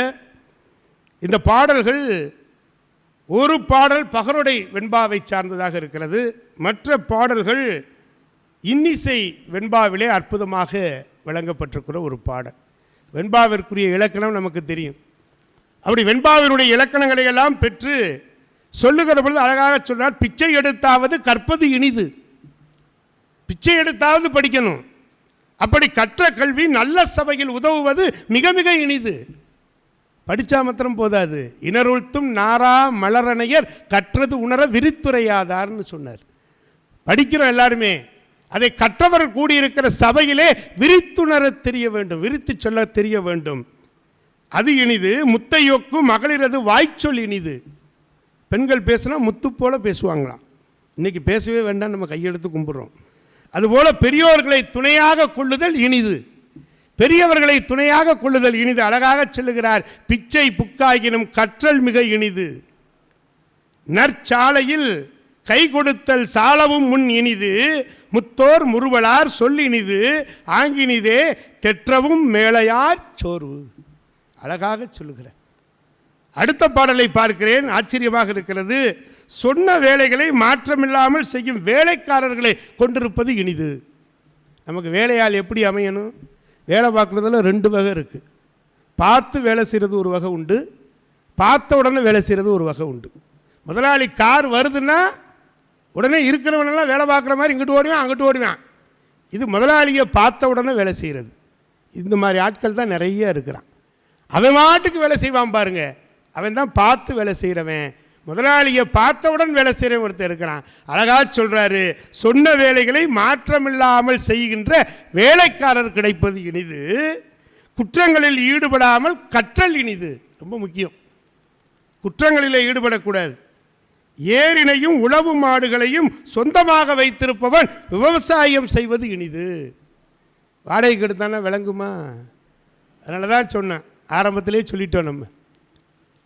இந்த பாடல்கள் ஒரு பாடல் பகருடை வெண்பாவை சார்ந்ததாக இருக்கிறது, மற்ற பாடல்கள் இன்னிசை வெண்பாவிலே அற்புதமாக வழங்கப்பட்டிருக்கிற ஒரு பாடல். வெண்பாவிற்குரிய இலக்கணம் நமக்கு தெரியும். அப்படி வெண்பாவினுடைய இலக்கணங்களை எல்லாம் பெற்று சொல்லுகிற பொழுது அழகாக சொன்னார், பிச்சை எடுத்தாவது கற்பது இனிது. பிச்சை எடுத்தாவது படிக்கணும். அப்படி கற்ற கல்வி நல்ல சபையில் உதவுவது மிக மிக இனிது. படித்தா மாத்திரம் போதாது, இனருழ்த்தும் நாரா மலரணையர் கற்றது உணர விரித்துரையாதார்னு சொன்னார். படிக்கிறோம் எல்லாருமே, அதை கற்றவர் கூடியிருக்கிற சபையிலே விரித்துணர தெரிய வேண்டும், விரித்து சொல்ல தெரிய வேண்டும். அது இனிது. முத்தையொக்கும் மகளிரது வாய்ச்சொல் இனிது. பெண்கள் பேசினா முத்து போல பேசுவாங்களாம். இன்றைக்கி பேசவே வேண்டாம், நம்ம கையெடுத்து கும்பிட்றோம். அதுபோல் பெரியோர்களை துணையாக கொள்ளுதல் இனிது. பெரியவர்களை துணையாக கொள்ளுதல் இனிது. அழகாக சொல்லுகிறார், பிச்சை புக்காகினும் கற்றல் மிக இனிது. நற்சாலையில் கை கொடுத்தல் சாலவும் முன் இனிது. முத்தோர் முறுவலார் சொல் இனிது. ஆங்கினிதே தெற்றவும் மேலையார் சோர்வு. அழகாக சொல்லுகிறார். அடுத்த பாடலை பார்க்கிறேன், ஆச்சரியமாக இருக்கிறது. சொன்ன வேலைகளை மாற்றமில்லாமல் செய்யும் வேலைக்காரர்களை கொண்டிருப்பது இனிது. நமக்கு வேலையால் எப்படி அமையணும்? வேலை பார்க்குறதுல 2 வகை இருக்குது. பார்த்து வேலை செய்கிறது ஒரு வகை உண்டு, பார்த்த உடனே வேலை செய்கிறது ஒரு வகை உண்டு. முதலாளி கார் வருதுன்னா உடனே இருக்கிறவனெல்லாம் வேலை பார்க்குற மாதிரி இங்கிட்டு ஓடுவேன் அங்கிட்டு ஓடுவேன். இது முதலாளியை பார்த்த உடனே வேலை செய்கிறது. இந்த மாதிரி ஆட்கள் தான் நிறைய இருக்கிறான். அவன் மாட்டுக்கு வேலை செய்வான் பாருங்க, அவன் தான் பார்த்து வேலை செய்கிறவன். முதலாளியை பார்த்தவுடன் வேலை செய்கிறவன் ஒருத்தர் இருக்கிறான். அழகாக சொல்கிறாரு, சொன்ன வேலைகளை மாற்றமில்லாமல் செய்கின்ற வேலைக்காரர் கிடைப்பது இனிது. குற்றங்களில் ஈடுபடாமல் கற்றல் இனிது. ரொம்ப முக்கியம், குற்றங்களில் ஈடுபடக்கூடாது. ஏரினையும் உழவு மாடுகளையும் சொந்தமாக வைத்திருப்பவன் விவசாயம் செய்வது இனிது. வாடகைக்கு எடுத்தானே விளங்குமா? அதனால தான் சொன்னேன், ஆரம்பத்திலே சொல்லிட்டோம். நம்ம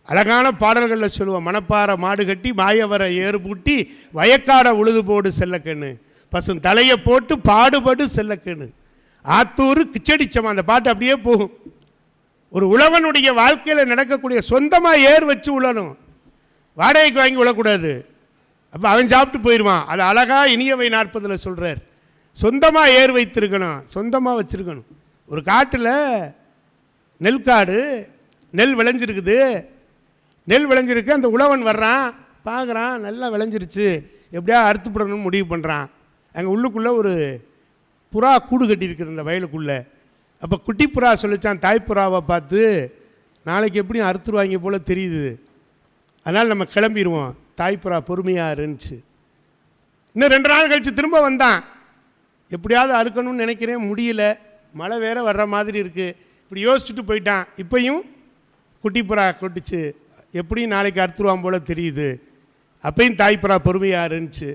அழகான பாடல்களில் சொல்லுவோம், மணப்பாறை மாடு கட்டி மாயவரை ஏறு பூட்டி வயக்காடை உழுது போடு செல்லக்கண்ணு, பசும் தலையை போட்டு பாடுபடு செல்லக்கண்ணு, ஆத்தூர் கிச்சடிச்சமா. அந்த பாட்டு அப்படியே போகும். ஒரு உழவனுடைய வாழ்க்கையில் நடக்கக்கூடிய, சொந்தமாக ஏர் வச்சு உழணும், வாடகைக்கு வாங்கி உழக்கூடாது. அப்போ அவன் சாப்பிட்டு போயிடுவான். அது அழகாக இனியவை 40 சொல்கிறார். சொந்தமாக ஏர் வைத்திருக்கணும், சொந்தமாக வச்சுருக்கணும். ஒரு காட்டில் நெல் காடு, நெல் விளைஞ்சிருக்குது. நெல் விளைஞ்சிருக்கு, அந்த உழவன் வர்றான், பார்க்குறான், நல்லா விளைஞ்சிருச்சு, எப்படியா அறுத்துப்படணும்னு முடிவு பண்ணுறான். அங்கே உள்ளுக்குள்ளே ஒரு புறா கூடு கட்டியிருக்குது அந்த வயலுக்குள்ளே. அப்போ குட்டி புறா சொல்லிச்சான் தாய்ப்புறாவை பார்த்து, நாளைக்கு எப்படியும் அறுத்துருவாங்க போல் தெரியுது, அதனால் நம்ம கிளம்பிடுவோம், தாய்ப்புறா பொறுமையாக இருந்துச்சு. இன்னும் 2 நாள் கழித்து திரும்ப வந்தான். எப்படியாவது அறுக்கணும்னு நினைக்கிறேன், முடியல, மழை வேற வர்ற மாதிரி இருக்குது. இப்படி யோசிச்சுட்டு போயிட்டான். இப்பையும் குட்டிப்புறா கொட்டுச்சு, எப்படியும் நாளைக்கு அறுத்துருவான் போல் தெரியுது. அப்பையும் தாய்ப்புறா பொறுமையாக இருந்துச்சு.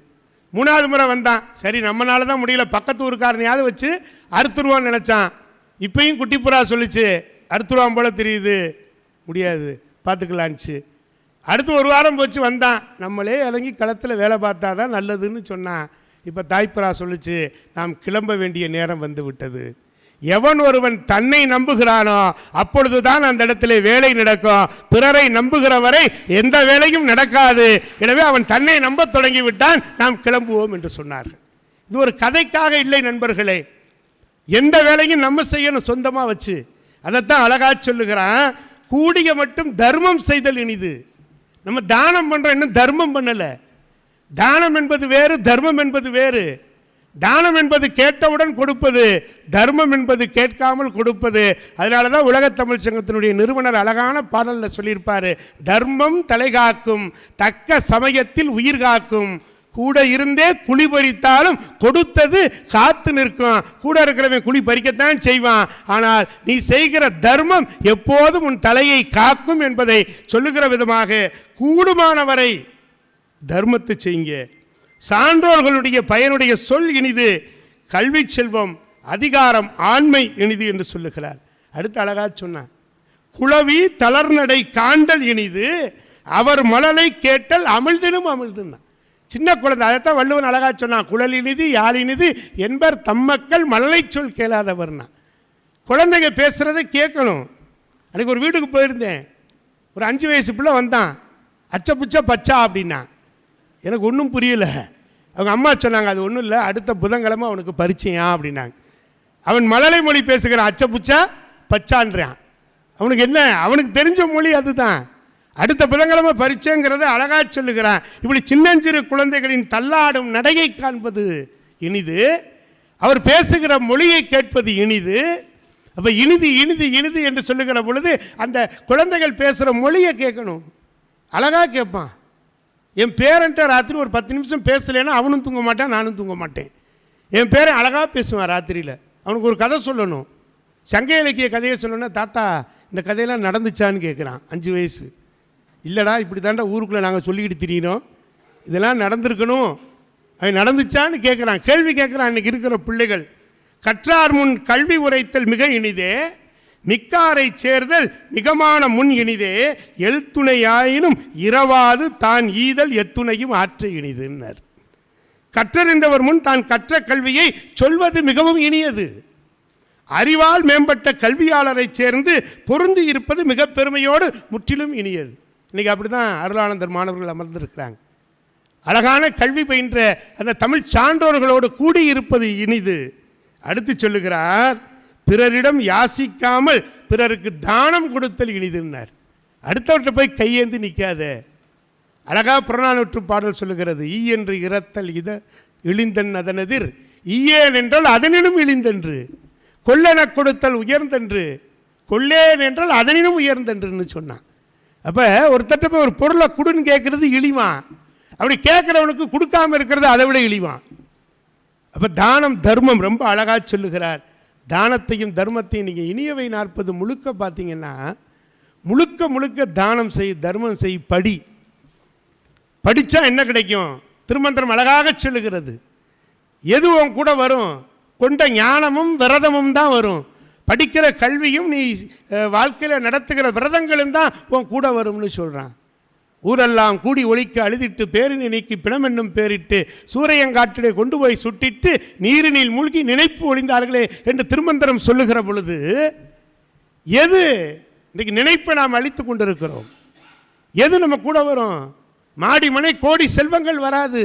3வது முறை வந்தான். சரி நம்மளால தான் முடியல, பக்கத்து ஊருக்காரனையாவது வச்சு அறுத்துருவான்னு நினச்சான். இப்பையும் குட்டிப்புறா சொல்லிச்சு, அறுத்துருவான் போல் தெரியுது, முடியாது, பார்த்துக்கலான்ச்சு. அடுத்து 1 வாரம் போச்சு, வந்தான். நம்மளே இறங்கி களத்தில் வேலை பார்த்தா தான் நல்லதுன்னு சொன்னான். இப்போ தாய்ப்புறா சொல்லிச்சு, நாம் கிளம்ப வேண்டிய நேரம் வந்து விட்டது. எவன் ஒருவன் தன்னை நம்புகிறானோ அப்பொழுது தான் அந்த இடத்துல வேலை நடக்கும். பிறரை நம்புகிற வரை எந்த வேலையும் நடக்காது. எனவே அவன் தன்னை நம்ப தொடங்கி விட்டான், நாம் கிளம்புவோம் என்று சொன்னார்கள். இது ஒரு கதைக்காக இல்லை நண்பர்களே. எந்த வேலையும் நம்ம செய்யணும் சொந்தமாக வச்சு. அதைத்தான் அழகா சொல்லுகிறான், கூடிய மட்டும் தர்மம் செய்தல் இனிது. நம்ம தானம் பண்ணுறோம், இன்னும் தர்மம் பண்ணலை. தானம் என்பது வேறு, தர்மம் என்பது வேறு. தானம் என்பது கேட்டவுடன் கொடுப்பது, தர்மம் என்பது கேட்காமல் கொடுப்பது. அதனால தான் உலகத் தமிழ் சங்கத்தினுடைய நிறுவனர் அழகான பாடலில் சொல்லியிருப்பார், தர்மம் தலை காக்கும், தக்க சமயத்தில் உயிர் காக்கும், கூட இருந்தே குழி பறித்தாலும் கொடுத்தது காத்து நிற்கும். கூட இருக்கிறவன் குழி பறிக்கத்தான் செய்வான், ஆனால் நீ செய்கிற தர்மம் எப்போதும் உன் தலையை காக்கும் என்பதை சொல்லுகிற விதமாக கூடுமானவரை தர்மத்தை செய்யுங்க. சான்றோர்களுடைய பயனுடைய சொல் இனிது, கல்வி செல்வம், அதிகாரம், ஆண்மை இனிது என்று சொல்லுகிறார். அடுத்து அழகா சொன்னார், குளவி தளர்நடை காண்டல் இனிது, அவர் மழலை கேட்டல் அமிழ்தினும் அமிழ்துன்னா. சின்ன குழந்தை, அதைத்தான் வள்ளுவன் அழகா சொன்னான், குழல் இனிது யாழ் இனிது என்பர் தம்மக்கள் மழலை சொல் கேளாதவர்னா. குழந்தைங்க பேசுறதை கேட்கணும். அன்றைக்கி ஒரு வீட்டுக்கு போயிருந்தேன், ஒரு 5 வயசு பிள்ளை வந்தான், அச்சப்புச்சா பச்சா அப்படின்னா. எனக்கு ஒன்றும் புரியல. அவங்க அம்மா சொன்னாங்க, அது ஒன்றும் இல்லை, அடுத்த புதன்கிழமை அவனுக்கு பரிச்சையா அப்படின்னாங்க. அவன் மழலை மொழி பேசுகிறான், அச்சப்புச்சா பச்சான்றான். அவனுக்கு என்ன, அவனுக்கு தெரிஞ்ச மொழி அதுதான். அடுத்த புதன்கிழமை பரிச்சைங்கிறத அழகா சொல்லுகிறான். இப்படி சின்னஞ்சிறு குழந்தைகளின் தள்ளாடும் நடையை காண்பது இனிது, அவர் பேசுகிற மொழியை கேட்பது இனிது. அப்போ இனிது இனிது இனிது என்று சொல்லுகிற பொழுது அந்த குழந்தைகள் பேசுகிற மொழியை கேட்கணும். அழகா கேட்பான். என் பேரன்ட்ட ராத்திரி ஒரு 10 நிமிஷம் பேசலைன்னா அவனும் தூங்க மாட்டான், நானும் தூங்க மாட்டேன். என் பேரன் அழகாக பேசுவான். ராத்திரியில் அவனுக்கு ஒரு கதை சொல்லணும், சங்க இலக்கிய கதையை சொல்லணும்னா, தாத்தா இந்த கதையெல்லாம் நடந்துச்சான்னு கேட்குறான். 5 வயசு. இல்லைடா, இப்படி தாண்டா ஊருக்குள்ளே நாங்கள் சொல்லிக்கிட்டு திரியினோம், இதெல்லாம் நடந்திருக்கணும், அவன் நடந்துச்சான்னு கேட்குறான், கேள்வி கேட்குறான். இன்றைக்கி இருக்கிற பிள்ளைகள், கற்றார் முன் கல்வி உரைத்தல் மிக இனிதே, மிக்காரை சேர்தல் மிகமான முன் இனிதே, எழுத்துணையாயினும் இரவாது தான் ஈதல் எத்துணையும் ஆற்ற இனிதுன்னர். கற்றறிந்தவர் முன் தான் கற்ற கல்வியை சொல்வது மிகவும் இனியது. அறிவால் மேம்பட்ட கல்வியாளரை சேர்ந்து பொருந்தி இருப்பது மிக பெருமையோடு முற்றிலும் இனியது. இன்றைக்கி அப்படி தான் அருளானந்தர் மாணவர்கள் அமர்ந்திருக்கிறாங்க. அழகான கல்வி பயின்ற அந்த தமிழ் சான்றோர்களோடு கூடியிருப்பது இனிது. அடுத்து சொல்லுகிறார், பிறரிடம் யாசிக்காமல் பிறருக்கு தானம் கொடுத்தல் இனிதுன்னார். அடுத்தவற்றை போய் கையேந்தி நிற்காத. அழகா புறநானூற்று பாடல் சொல்லுகிறது, ஈ என்று இரத்தல் இத இழிந்தன் அதனெதிர், ஈயேன் என்றால் அதனினும் இழிந்தன்று, கொல்லென கொடுத்தல் உயர்ந்தன்று, கொல்லேன் என்றால் அதனினும் உயர்ந்தன்றுன்னு சொன்னான். அப்போ ஒருத்தட்ட போய் ஒரு பொருளை கொடுன்னு கேட்கறது இழிவான், அப்படி கேட்குறவனுக்கு கொடுக்காம இருக்கிறது அதை விட இழிவான். அப்போ தானம் தர்மம் ரொம்ப அழகா சொல்லுகிறார். தானத்தையும் தர்மத்தையும் நீங்கள் இனியவை 40 முழுக்க பார்த்தீங்கன்னா, முழுக்க முழுக்க தானம் செய், தர்மம் செய், படி. படித்தா என்ன கிடைக்கும்? திருமந்திரம் அழகாக சொல்லுகிறது. எது உன் கூட வரும்? கொண்ட ஞானமும் விரதமும் தான் வரும். படிக்கிற கல்வியும் நீ வாழ்க்கையில் நடத்துகிற விரதங்களும் தான் உன் கூட வரும்னு சொல்கிறான். ஊரெல்லாம் கூடி ஒழிக்க அழுதிட்டு பேரினை நீக்கி பிணமென்னும் பேரிட்டு சூரியங்காற்றிலே கொண்டு போய் சுட்டிட்டு நீரினில் மூழ்கி நினைப்பு ஒழிந்தார்களே என்று திருமந்திரம் சொல்லுகிற பொழுது, எது இன்றைக்கு நினைப்பை நாம் அழித்து கொண்டிருக்கிறோம்? எது நம்ம கூட வரும்? மாடி மனை கோடி செல்வங்கள் வராது,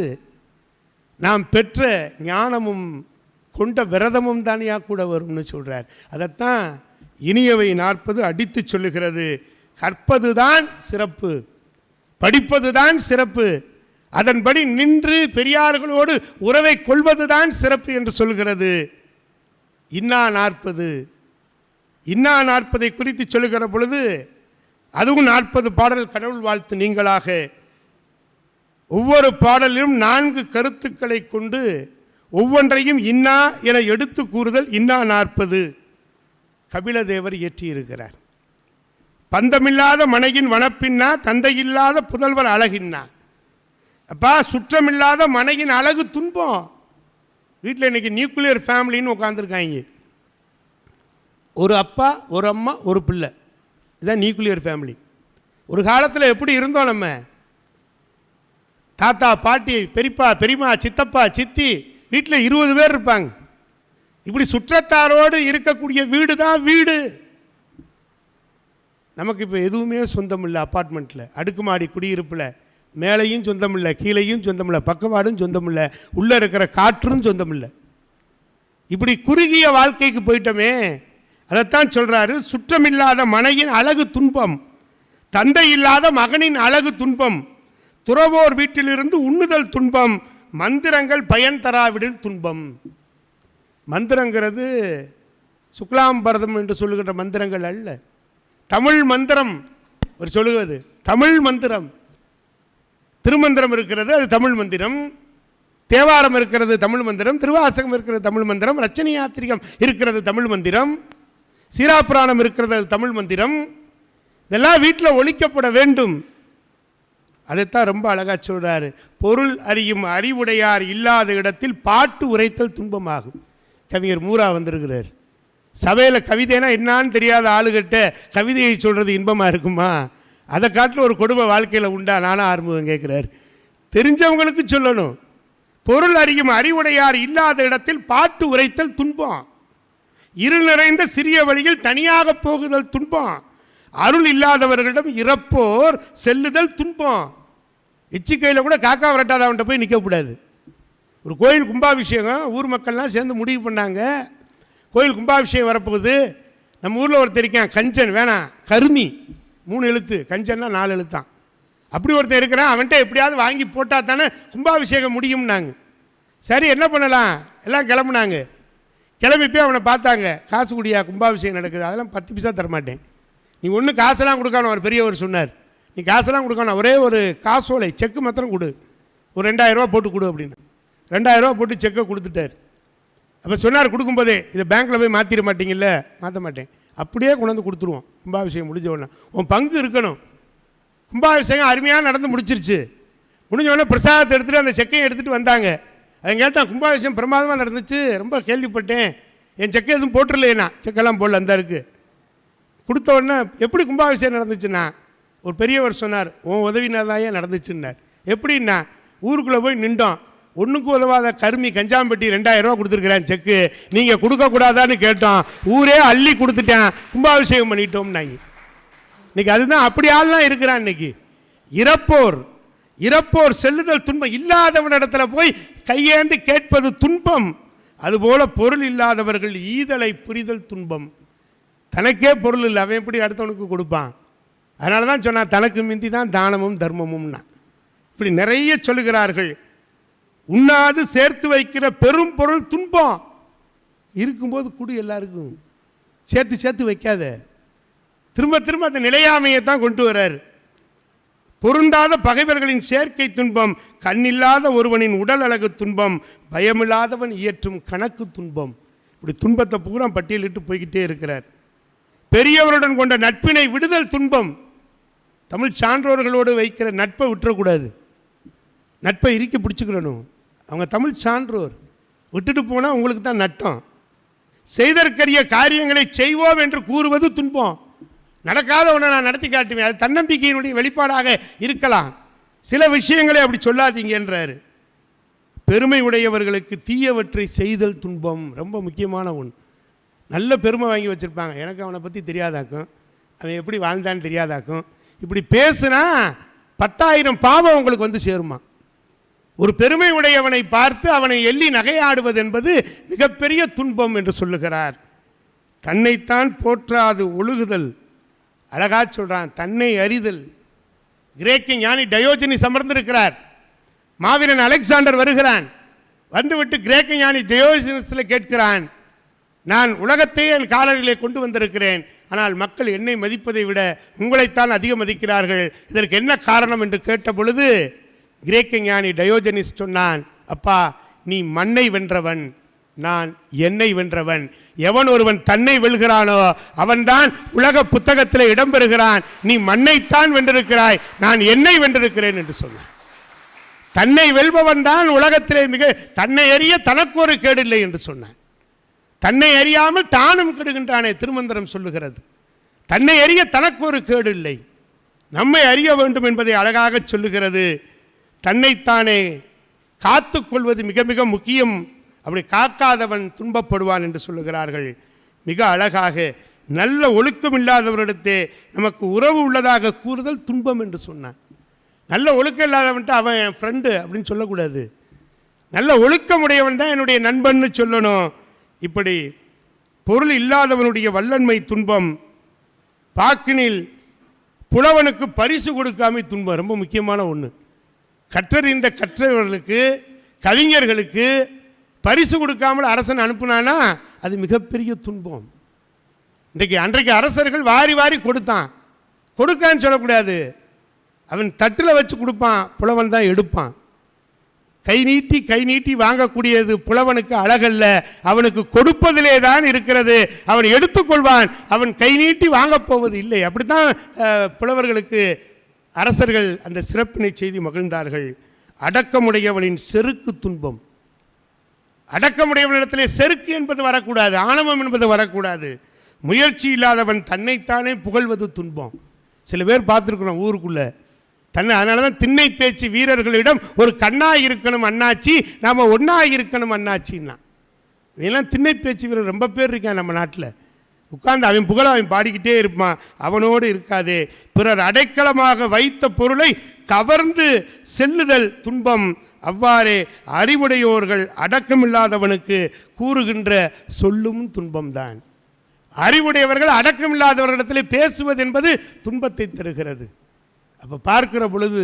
நாம் பெற்ற ஞானமும் கொண்ட விரதமும் தானியா கூட வரும்னு சொல்கிறார். அதைத்தான் இனியவை 40 அடித்து சொல்லுகிறது. கற்பது தான் சிறப்பு, படிப்பது தான் சிறப்பு, அதன்படி நின்று பெரியார்களோடு உறவை கொள்வது தான் சிறப்பு என்று சொல்கிறது. இன்னா 40 இன்னா 40 குறித்து சொல்லுகிற பொழுது அதுவும் 40 பாடல் கடவுள் வாழ்த்து நீங்களாக ஒவ்வொரு பாடலிலும் 4 கருத்துக்களை கொண்டு ஒவ்வொன்றையும் இன்னா என எடுத்து கூறுதல் இன்னா 40 கபிலதேவர் இயற்றியிருக்கிறார். பந்தமில்லாத மனையின் வனப்பின்னா, தந்தையில்லாத புதல்வர் அழகின்னா. அப்பா, சுற்றமில்லாத மனையின் அழகு துன்பம். வீட்டில் இன்னைக்கு நியூக்ளியர் ஃபேமிலின்னு உட்காந்துருக்காங்க. ஒரு அப்பா, ஒரு அம்மா, ஒரு பிள்ளை. இதுதான் நியூக்ளியர் ஃபேமிலி. ஒரு காலத்தில் எப்படி இருந்தோம் நம்ம? தாத்தா, பாட்டி, பெரியப்பா, பெரியம்மா, சித்தப்பா, சித்தி, வீட்டில் 20 பேர் இருப்பாங்க. இப்படி சுற்றத்தாரோடு இருக்கக்கூடிய வீடு தான் வீடு. நமக்கு இப்போ எதுவுமே சொந்தம் இல்லை. அப்பார்ட்மெண்ட்டில், அடுக்குமாடி குடியிருப்பில் மேலேயும் சொந்தம் இல்லை, கீழேயும் சொந்தம் இல்லை, பக்கவாடும் சொந்தம் இல்லை, உள்ளே இருக்கிற காற்றும் சொந்தம் இல்லை. இப்படி குறுகிய வாழ்க்கைக்கு போயிட்டோமே. அதைத்தான் சொல்கிறாரு, சுற்றமில்லாத மனையின் அழகு துன்பம், தந்தை இல்லாத மகனின் அழகு துன்பம், துறவோர் வீட்டிலிருந்து உண்ணுதல் துன்பம், மந்திரங்கள் பயன் தராவிடில் துன்பம். மந்திரங்கிறது சுக்லாம்பரதம் என்று சொல்லுகின்ற மந்திரங்கள் அல்ல. தமிழ் மந்திரம் ஒரு சொல்லுவது தமிழ் மந்திரம். திருமந்திரம் இருக்கிறது, அது தமிழ் மந்திரம். தேவாரம் இருக்கிறது, தமிழ் மந்திரம். திருவாசகம் இருக்கிறது, தமிழ் மந்திரம். ரச்சனை யாத்திரிகம் இருக்கிறது, தமிழ் மந்திரம். சீராப்புராணம் இருக்கிறது, அது தமிழ் மந்திரம். இதெல்லாம் வீட்டில் ஒழிக்கப்பட வேண்டும். அதைத்தான் ரொம்ப அழகாக சொல்கிறாரு. பொருள் அறியும் அறிவுடையார் இல்லாத இடத்தில் பாட்டு உரைத்தல் துன்பமாகும். கவிஞர் மூரா வந்திருக்கிறார். சபையில் கவிதைனா என்னான்னு தெரியாத ஆளுகிட்ட கவிதையை சொல்கிறது இன்பமாக இருக்குமா? அதை காட்டில் ஒரு கொடுமை வாழ்க்கையில் உண்டா? நானும் ஆரம்பம் கேட்குறார். தெரிஞ்சவங்களுக்கு சொல்லணும். பொருள் அறியும் அறிவுடையார் இல்லாத இடத்தில் பாட்டு உரைத்தல் துன்பம். இருள் நிறைந்த சிறிய வழியில் தனியாக போகுதல் துன்பம். அருள் இல்லாதவர்களிடம் இறப்போர் செல்லுதல் துன்பம். எச்சிக்கையில் கூட காக்கா விரட்டாதவன்ட்ட போய் நிற்கக்கூடாது. ஒரு கோயில் கும்பாபிஷேகம் ஊர் மக்கள்லாம் சேர்ந்து முடிவு பண்ணாங்க. கோயில் கும்பாபிஷேகம் வரப்போகுது. நம்ம ஊரில் ஒருத்தர் இருக்கான், கஞ்சன், வேணாம் கருமி, 3 எழுத்து, கஞ்சன்னா 4 எழுத்தான். அப்படி ஒருத்தர் இருக்கிறான், அவன்கிட்ட எப்படியாவது வாங்கி போட்டால் தானே கும்பாபிஷேகம் முடியும்னாங்க. சரி, என்ன பண்ணலாம்? எல்லாம் கிளம்புனாங்க. கிளம்பி போய் அவனை பார்த்தாங்க. காசு குடியா, கும்பாபிஷேகம் நடக்குது. அதெல்லாம் 10 பைசா தரமாட்டேன். நீ ஒன்றும் காசெல்லாம் கொடுக்கணும். அவர் பெரியவர் சொன்னார், நீ காசெல்லாம் கொடுக்கணும், ஒரே ஒரு காசோலை செக்கு மாத்திரம் கொடு, ஒரு 2000 ரூபா போட்டு கொடு அப்படின்னு. 2000 ரூபா போட்டு செக்கை கொடுத்துட்டார். அப்போ சொன்னார் கொடுக்கும்போதே, இதை பேங்க்கில் போய் மாற்றிட மாட்டீங்கல்ல? மாற்ற மாட்டேன், அப்படியே கொண்டு வந்து கொடுத்துருவோம். கும்பாபிஷேகம் முடிஞ்ச உடனே உன் பங்கு இருக்கணும். கும்பாபிஷேகம் அருமையாக நடந்து முடிச்சிருச்சு. முடிஞ்ச உடனே பிரசாதத்தை எடுத்துகிட்டு அந்த செக்கையும் எடுத்துகிட்டு வந்தாங்க. அதை கேட்டான், கும்பாபிஷேகம் பிரமாதமாக நடந்துச்சு, ரொம்ப கேள்விப்பட்டேன், என் செக்கை எதுவும் போட்டுடலையேண்ணா. செக்கெல்லாம் போடல, அந்த இருக்குது. கொடுத்த உடனே எப்படி கும்பாபிஷேகம் நடந்துச்சுன்னா, ஒரு பெரியவர் சொன்னார், உன் உதவினாதான் ஏன் நடந்துச்சுன்னார். எப்படின்னா, ஊருக்குள்ளே போய் நின்றோம், ஒன்றுக்கும் உதவாத கருமி கஞ்சாம்பட்டி 2000 ரூபா கொடுத்துருக்குறேன் செக்கு, நீங்கள் கொடுக்கக்கூடாதான்னு கேட்டோம், ஊரே அள்ளி கொடுத்துட்டேன், கும்பாபிஷேகம் பண்ணிட்டோம்னாங்க. இன்னைக்கு அதுதான், அப்படி ஆள்லாம் இருக்கிறான் இன்னைக்கு. இறப்போர் செல்லுதல் துன்பம். இல்லாதவனிடத்துல போய் கையேந்து கேட்பது துன்பம். அதுபோல பொருள் இல்லாதவர்கள் ஈதலை புரிதல் துன்பம். தனக்கே பொருள் இல்லை, அவன் எப்படி அடுத்தவனுக்கு கொடுப்பான்? அதனால தான் சொன்னான், தனக்கு மிந்தி தான் தானமும் தர்மமும்னா. இப்படி நிறைய சொல்லுகிறார்கள். உண்ணாது சேர்த்து வைக்கிற பெரும் பொருள் துன்பம். இருக்கும்போது குடு, எல்லாருக்கும் சேர்த்து சேர்த்து வைக்காத. திரும்ப திரும்ப அந்த நிலையாமையை தான் கொண்டு வர்றார். பொருந்தாத பகைவர்களின் சேர்க்கை துன்பம், கண்ணில்லாத ஒருவனின் உடல் அழகு துன்பம், பயமில்லாதவன் இயற்றும் கணக்கு துன்பம். இப்படி துன்பத்தை பூரா பட்டியலிட்டு போய்கிட்டே இருக்கிறார். பெரியவருடன் கொண்ட நட்பினை விடுதல் துன்பம். தமிழ் சான்றோர்களோடு வைக்கிற நட்பை விட்டுறக்கூடாது, நட்பை இறுக்கி பிடிச்சிக்கிறணும். அவங்க தமிழ் சான்றோர், விட்டுட்டு போனால் உங்களுக்கு தான் நட்டம். செய்தற்கரிய காரியங்களை செய்வோம் என்று கூறுவது துன்பம். நடக்காத ஒன்றை நான் நடத்தி காட்டுவேன், அது தன்னம்பிக்கையினுடைய வெளிப்பாடாக இருக்கலாம். சில விஷயங்களை அப்படி சொல்லாதீங்க என்றார். பெருமை உடையவர்களுக்கு தீயவற்றை செய்தல் துன்பம் ரொம்ப முக்கியமான ஒன்று. நல்ல பெருமை வாங்கி வச்சுருப்பாங்க, எனக்கு அவனை பற்றி தெரியாதாக்கும், அவன் எப்படி வாழ்ந்தான்னு தெரியாதாக்கும். இப்படி பேசுனா 10,000 பாவம் உங்களுக்கு வந்து சேருமா. ஒரு பெருமை உடையவனை பார்த்து அவனை எள்ளி நகையாடுவது என்பது மிகப்பெரிய துன்பம் என்று சொல்லுகிறார். தன்னைத்தான் போற்றாது ஒழுகுதல். அழகா சொல்றான், தன்னை அறிதல். கிரேக்க ஞானி டயோஜனிஸ் அமர்ந்திருக்கிறார். மாவீரன் அலெக்சாண்டர் வருகிறான். வந்துவிட்டு கிரேக்க ஞானி டயோஜனிஸில் கேட்கிறான், நான் உலகத்தையே என் காலர்களை கொண்டு வந்திருக்கிறேன், ஆனால் மக்கள் என்னை மதிப்பதை விட உங்களைத்தான் அதிகம் மதிக்கிறார்கள், இதற்கு என்ன காரணம் என்று கேட்ட பொழுது கிரேக்க ஞானி டயோஜனிஸ் சொன்னான், அப்பா நீ மண்ணை வென்றவன், நான் என்னை வென்றவன். எவன் ஒருவன் தன்னை வெல்கிறானோ அவன்தான் உலக புத்தகத்தில் இடம்பெறுகிறான். நீ மண்ணைத்தான் வென்றிருக்கிறாய், நான் என்னை வென்றிருக்கிறேன் என்று சொன்னான். தன்னை வெல்பவன் தான் உலகத்திலே தன்னை அறிய தனக்கு ஒரு கேடு இல்லை என்று சொன்னான். தன்னை அறியாமல் தானும் கெடுகின்றானே திருமந்திரம் சொல்லுகிறது. தன்னை அறிய தனக்கு ஒரு கேடு இல்லை, நம்மை அறிய வேண்டும் என்பதை அழகாக சொல்லுகிறது. தன்னைத்தானே காத்து கொள்வது மிக மிக முக்கியம். அப்படி காக்காதவன் துன்பப்படுவான் என்று சொல்லுகிறார்கள். மிக அழகாக நல்ல ஒழுக்கம் இல்லாதவரிடத்தே நமக்கு உறவு உள்ளதாக கூறுதல் துன்பம் என்று சொன்னான். நல்ல ஒழுக்கம் இல்லாதவன்ட்டு அவன் என் ஃப்ரெண்டு அப்படின்னு சொல்லக்கூடாது. நல்ல ஒழுக்கமுடையவன் தான் என்னுடைய நண்பன்னு சொல்லணும். இப்படி பொருள் இல்லாதவனுடைய வல்லன்மை துன்பம். பாக்கினில் புலவனுக்கு பரிசு கொடுக்காம துன்பம் ரொம்ப முக்கியமான ஒன்று. கற்றறிந்த கற்றவர்களுக்கு கவிஞர்களுக்கு பரிசு கொடுக்காமல் அரசன் அனுப்புனானா அது மிகப்பெரிய துன்பம். அன்றைக்கு அரசர்கள் வாரி வாரி கொடுக்கான்னு சொல்லக்கூடாது. அவன் தட்டில் வச்சு கொடுப்பான், புலவன் தான் எடுப்பான். கை நீட்டி வாங்கக்கூடியது புலவனுக்கு அழகல்ல, அவனுக்கு கொடுப்பதிலே தான் இருக்கிறது. அவன் எடுத்துக்கொள்வான், அவன் கை நீட்டி வாங்கப் போவது இல்லை. அப்படித்தான் புலவர்களுக்கு அரசர்கள் அந்த சிறப்பினை செய்தி மகிழ்ந்தார்கள். அடக்கமுடையவனின் செருக்கு துன்பம். அடக்கமுடையவனிடத்திலே செருக்கு என்பது வரக்கூடாது, ஆணவம் என்பது வரக்கூடாது. முயற்சி இல்லாதவன் தன்னைத்தானே புகழ்வது துன்பம். சில பேர் பார்த்துருக்குறோம் ஊருக்குள்ள அதனால தான் திண்ணை பேச்சு வீரர்களிடம் ஒரு கண்ணாக இருக்கணும் அண்ணாச்சி, நாம் ஒன்றாக இருக்கணும் அண்ணாச்சின்னா. இதெல்லாம் திண்ணை பேச்சு வீரர் ரொம்ப பேர் இருக்கான் நம்ம நாட்டில். உட்கார்ந்து அவன் புகழ அவன் பாடிக்கிட்டே இருப்பான். அவனோடு இருக்காதே. பிறர் அடைக்கலமாக வைத்த பொருளை கவர்ந்து செல்லுதல் துன்பம். அவ்வாறே அறிவுடையோர்கள் அடக்கமில்லாதவனுக்கு கூறுகின்ற சொல்லும் துன்பம்தான். அறிவுடையவர்கள் அடக்கமில்லாதவர்களிடத்தில் பேசுவது என்பது துன்பத்தை தருகிறது. அப்போ பார்க்கிற பொழுது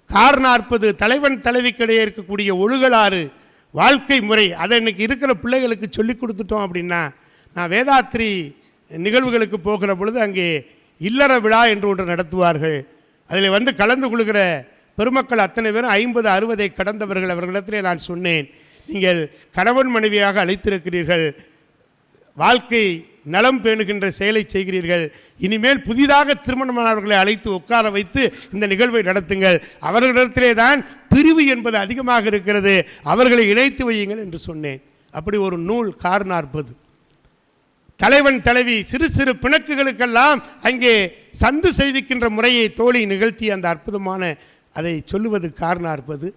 கார் 40 தலைவன் தலைவிக்கிடையே இருக்கக்கூடிய ஒழுகலாறு வாழ்க்கை முறை அதை இன்னைக்கு இருக்கிற பிள்ளைகளுக்கு சொல்லி கொடுத்துட்டோம் அப்படின்னா, நான் வேதாத்திரி நிகழ்வுகளுக்கு போகிற பொழுது அங்கே இல்லற விழா என்று ஒன்று நடத்துவார்கள். அதில் வந்து கலந்து கொள்கிற பெருமக்கள் அத்தனை பேரும் 50-60 கடந்தவர்கள். அவர்களிடத்திலே நான் சொன்னேன், நீங்கள் கணவன் மனைவியாக அழைத்திருக்கிறீர்கள், வாழ்க்கை நலம் பேணுகின்ற செயலை செய்கிறீர்கள், இனிமேல் புதிதாக திருமணமானவர்களை அழைத்து உட்கார வைத்து இந்த நிகழ்வை நடத்துங்கள். அவர்களிடத்திலே தான் பிரிவு என்பது அதிகமாக இருக்கிறது, அவர்களை இணைத்து வையுங்கள் என்று சொன்னேன். அப்படி ஒரு நூல் கார் 40 தலைவன் தலைவி சிறு சிறு பிணக்குகளுக்கெல்லாம் அங்கே சந்து செய்விக்கின்ற முறையை தோழி நிகழ்த்தி அந்த அற்புதமான அதை சொல்லுவது கார் 40.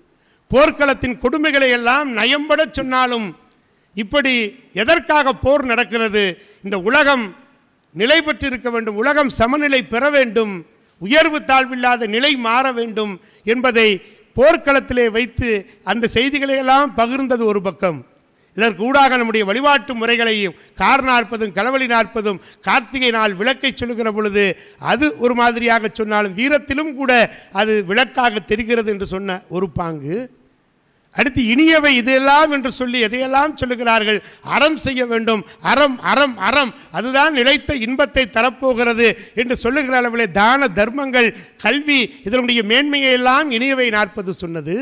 போர்க்களத்தின் கொடுமைகளை எல்லாம் நயம்பட சொன்னாலும் இப்படி எதற்காக போர் நடக்கிறது? இந்த உலகம் நிலை பெற்றிருக்க வேண்டும், உலகம் சமநிலை பெற வேண்டும், உயர்வு தாழ்வில்லாத நிலை மாற வேண்டும் என்பதை போர்க்களத்திலே வைத்து அந்த செய்திகளை எல்லாம் பகிர்ந்தது ஒரு பக்கம். இதற்கு ஊடாக நம்முடைய வழிபாட்டு முறைகளையும் கார் 40 களவழி 40 கார்த்திகை நாள் விளக்கை சொல்லுகிற பொழுது அது ஒரு மாதிரியாக சொன்னாலும் வீரத்திலும் கூட அது விளக்காக தெரிகிறது என்று சொன்ன ஒரு பாங்கு. அடுத்து இனியவை இதெல்லாம் என்று சொல்லி எதையெல்லாம் சொல்லுகிறார்கள்? அறம் செய்ய வேண்டும், அறம் அறம் அறம், அதுதான் நிலைத்த இன்பத்தை தரப்போகிறது என்று சொல்லுகிற அளவிலே தான தர்மங்கள் கல்வி இதனுடைய மேன்மையை எல்லாம் இனியவை 40 சொன்னது.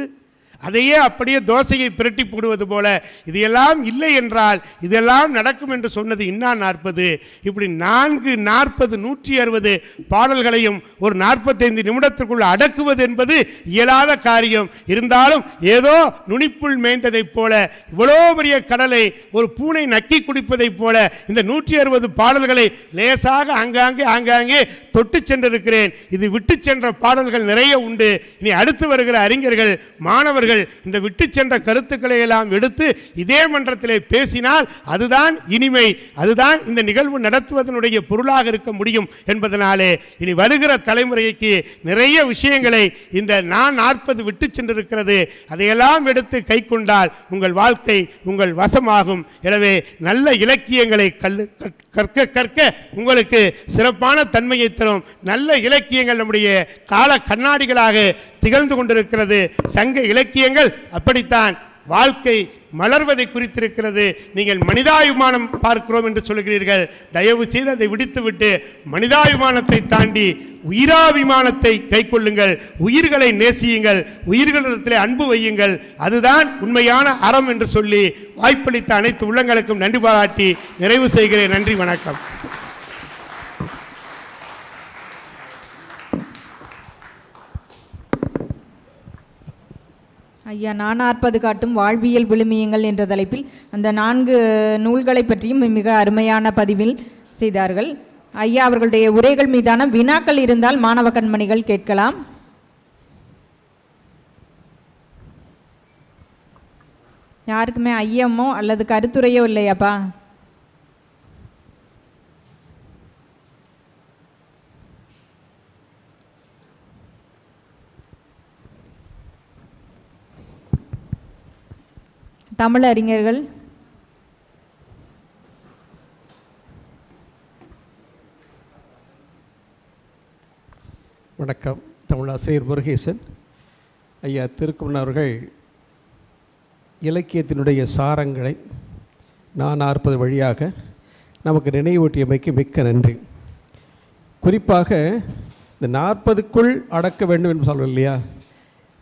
அதையே அப்படியே தோசையை பிரட்டி போடுவது போல இதையெல்லாம் இல்லை என்றால் இதெல்லாம் நடக்கும் என்று சொன்னது இன்னா 40. இப்படி 4 40 160 பாடல்களையும் ஒரு 45 நிமிடத்திற்குள் அடக்குவது என்பது இயலாத காரியம். இருந்தாலும் ஏதோ நுனிப்புள் மேய்ந்ததைப் போல இவ்வளோ பெரிய கடலை ஒரு பூனை நக்கி குடிப்பதைப் போல இந்த 160 பாடல்களை லேசாக ஆங்காங்கே தொட்டு சென்றிருக்கிறேன். இது விட்டு சென்ற பாடல்கள் நிறைய உண்டு. இனி அடுத்து வருகிற அறிஞர்கள் மாணவர்கள் இந்த விட்டு சென்ற கருத்துக்களை எல்லாம் எடுத்து இதே மன்றத்திலே பேசினால் அதுதான் இனிமை, அதுதான் இந்த நிகழ்வு நடத்துவதனுடைய பொருளாக இருக்க முடியும் என்பதனாலே இனி வருகிற தலைமுறைக்கு நிறைய விஷயங்களை இந்த நான் 40 விட்டு சென்றிருக்கிறது. அதையெல்லாம் எடுத்து கை கொண்டால் உங்கள் வாழ்க்கை உங்கள் வசமாகும். எனவே நல்ல இலக்கியங்களை கற்க உங்களுக்கு சிறப்பான தன்மையை தரும். நல்ல இலக்கியங்கள் நம்முடைய கால கண்ணாடிகளாக திகழ்ந்து கொண்டிருக்கிறது. சங்க இலக்கியங்கள் அப்படித்தான் வாழ்க்கை மலர்வதை குறித்திருக்கிறது. நீங்கள் மனிதாபிமானம் பார்க்கிறோம் என்று சொல்கிறீர்கள். தயவு செய்து அதை விடுத்துவிட்டு மனிதாபிமானத்தை தாண்டி உயிராபிமானத்தை கைக்கொள்ளுங்கள். உயிர்களை நேசியுங்கள், உயிர்களிடத்திலே அன்பு வையுங்கள். அதுதான் உண்மையான அறம் என்று சொல்லி வாய்ப்பளித்த அனைத்து உள்ளங்களுக்கும் நன்றி பாராட்டி நிறைவு செய்கிறேன். நன்றி, வணக்கம். ஐயா, நானாற்பது காட்டும் வாழ்வியல் விழுமியங்கள் என்ற தலைப்பில் அந்த 4 நூல்களை பற்றியும் மிக அருமையான பதிவில் செய்தார்கள். ஐயா அவர்களுடைய உரைகள் மீதான வினாக்கள் இருந்தால் மாணவ கண்மணிகள் கேட்கலாம். யாருக்குமே ஐயமோ அல்லது கருத்துரையோ இல்லையாப்பா? தமிழறிஞர்கள் வணக்கம். தமிழாசிரியர் முருகேசன். ஐயா திருக்குமரன் அவர்கள் இலக்கியத்தினுடைய சாரங்களை 40 வழியாக நமக்கு நினைவூட்டியமைக்கு மிக்க நன்றி. குறிப்பாக இந்த 40க்குள் அடக்க வேண்டும் என்று சொல்ல இல்லையா,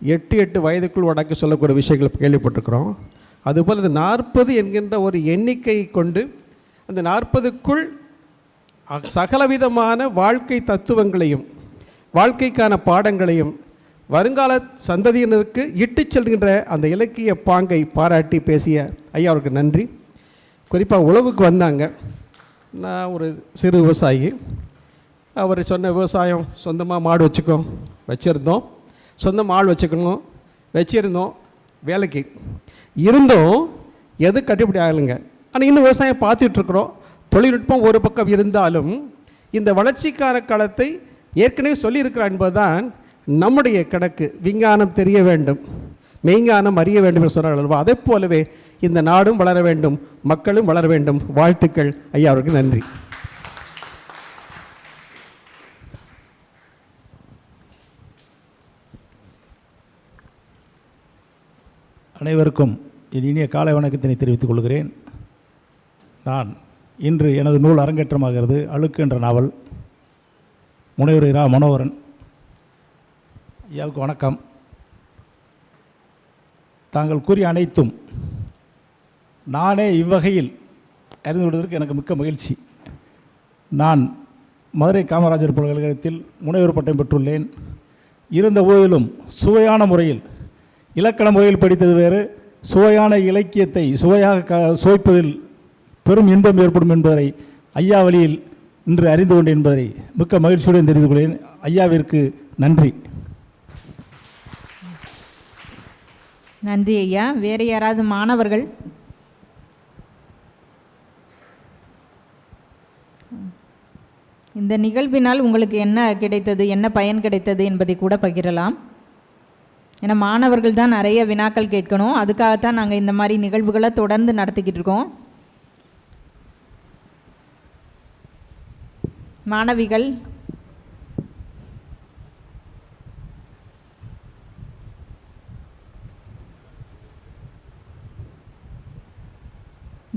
8 வயதுக்குள் அடக்க சொல்லக்கூடிய விஷயங்கள் கேள்விப்பட்டிருக்கிறோம். அதுபோல் இந்த 40 என்கின்ற ஒரு எண்ணிக்கையை கொண்டு அந்த 40க்குள் சகலவிதமான வாழ்க்கை தத்துவங்களையும் வாழ்க்கைக்கான பாடங்களையும் வருங்கால சந்ததியினருக்கு இட்டுச் செல்கின்ற அந்த இலக்கிய பாங்கை பாராட்டி பேசிய ஐயா அவருக்கு நன்றி. குறிப்பாக உழவுக்கு வந்தாங்க. நான் ஒரு சிறு விவசாயி. அவர் சொன்ன விவசாயம் சொந்தமாக மாடு வச்சுருந்தோம், சொந்தமாக ஆள் வச்சுருந்தோம், வேலைக்கு இருந்தோம். எது கட்டுப்படி ஆகலைங்க. ஆனால் இன்னும் விவசாயம் பார்த்துட்ருக்குறோம். தொழில்நுட்பம் ஒரு பக்கம் இருந்தாலும் இந்த வளர்ச்சிக்கான களத்தை ஏற்கனவே சொல்லியிருக்கிறார் என்பதுதான் நம்முடைய கணக்கு. விஞ்ஞானம் தெரிய வேண்டும், மெய்ஞானம் அறிய வேண்டும் என்று சொன்னார்கள் அல்லவா? அதே போலவே இந்த நாடும் வளர வேண்டும், மக்களும் வளர வேண்டும். வாழ்த்துக்கள் ஐயா அவருக்கு நன்றி. அனைவருக்கும் என் இனிய காலை வணக்கத்தினை தெரிவித்துக் கொள்கிறேன். நான் இன்று எனது நூல் அரங்கேற்றமாகிறது. அழுக்கு என்ற நாவல். முனைவர் இரா மனோகரன் ஐயாவுக்கு வணக்கம். தாங்கள் கூறிய அனைத்தும் நானே இவ்வகையில் அறிந்து கொள்வதற்கு எனக்கு மிக்க மகிழ்ச்சி. நான் மதுரை காமராஜர் பல்கலைக்கழகத்தில் முனைவர் பட்டம் பெற்றுள்ளேன். இருந்த போதிலும் சுவையான முறையில் இலக்கண முறையில் படித்தது வேறு, சுவையான இலக்கியத்தை சுவையாக சுவைப்பதில் பெரும் இன்பம் ஏற்படும் என்பதை ஐயா வழியில் இன்று அறிந்து கொண்டேன் என்பதை மிக்க மகிழ்ச்சியுடன் தெரிந்து கொள்கிறேன். ஐயாவிற்கு நன்றி. நன்றி ஐயா. வேறு யாராவது மாணவர்கள்? இந்த நிகழ்வினால் உங்களுக்கு என்ன கிடைத்தது, என்ன பயன் கிடைத்தது என்பதை கூட பகிரலாம். ஏன்னா மாணவர்கள் தான் நிறைய வினாக்கள் கேட்கணும். அதுக்காகத்தான் நாங்கள் இந்த மாதிரி நிகழ்வுகளை தொடர்ந்து நடத்திக்கிட்டு இருக்கோம். மாணவிகள்,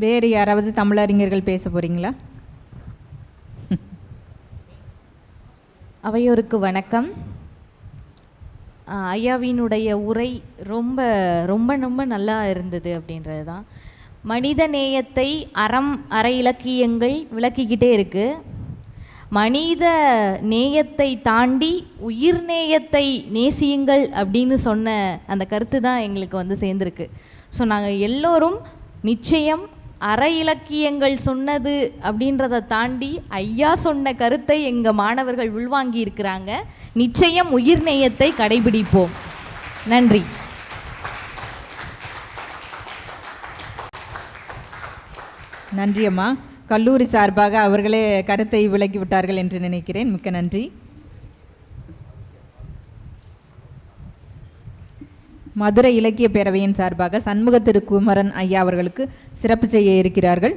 வேறு யாராவது தமிழறிஞர்கள் பேச போகிறீங்களா? அவையோருக்கு வணக்கம். ஐயாவினுடைய உரை ரொம்ப ரொம்ப ரொம்ப நல்லா இருந்தது அப்படின்றது தான். மனித நேயத்தை அற இலக்கியங்கள் விளக்கிக்கிட்டே இருக்குது. மனித நேயத்தை தாண்டி உயிர் நேயத்தை நேசியுங்கள் அப்படின்னு சொன்ன அந்த கருத்து தான் எங்களுக்கு சேர்ந்துருக்கு. ஸோ நாங்கள் எல்லோரும் நிச்சயம் அற இலக்கியங்கள் சொன்னது அப்படின்றத தாண்டி ஐயா சொன்ன கருத்தை எங்கள் மாணவர்கள் உள்வாங்கி இருக்கிறாங்க. நிச்சயம் உயிர் நேயத்தை கடைபிடிப்போம். நன்றி. நன்றி அம்மா. கல்லூரி சார்பாக அவர்களே கருத்தை விளக்கி விட்டார்கள் என்று நினைக்கிறேன். மிக்க நன்றி. மதுரை இலக்கிய பேரவையின் சார்பாக சண்முக திருக்குமரன் ஐயா அவர்களுக்கு சிறப்பு செய்ய இருக்கிறார்கள்.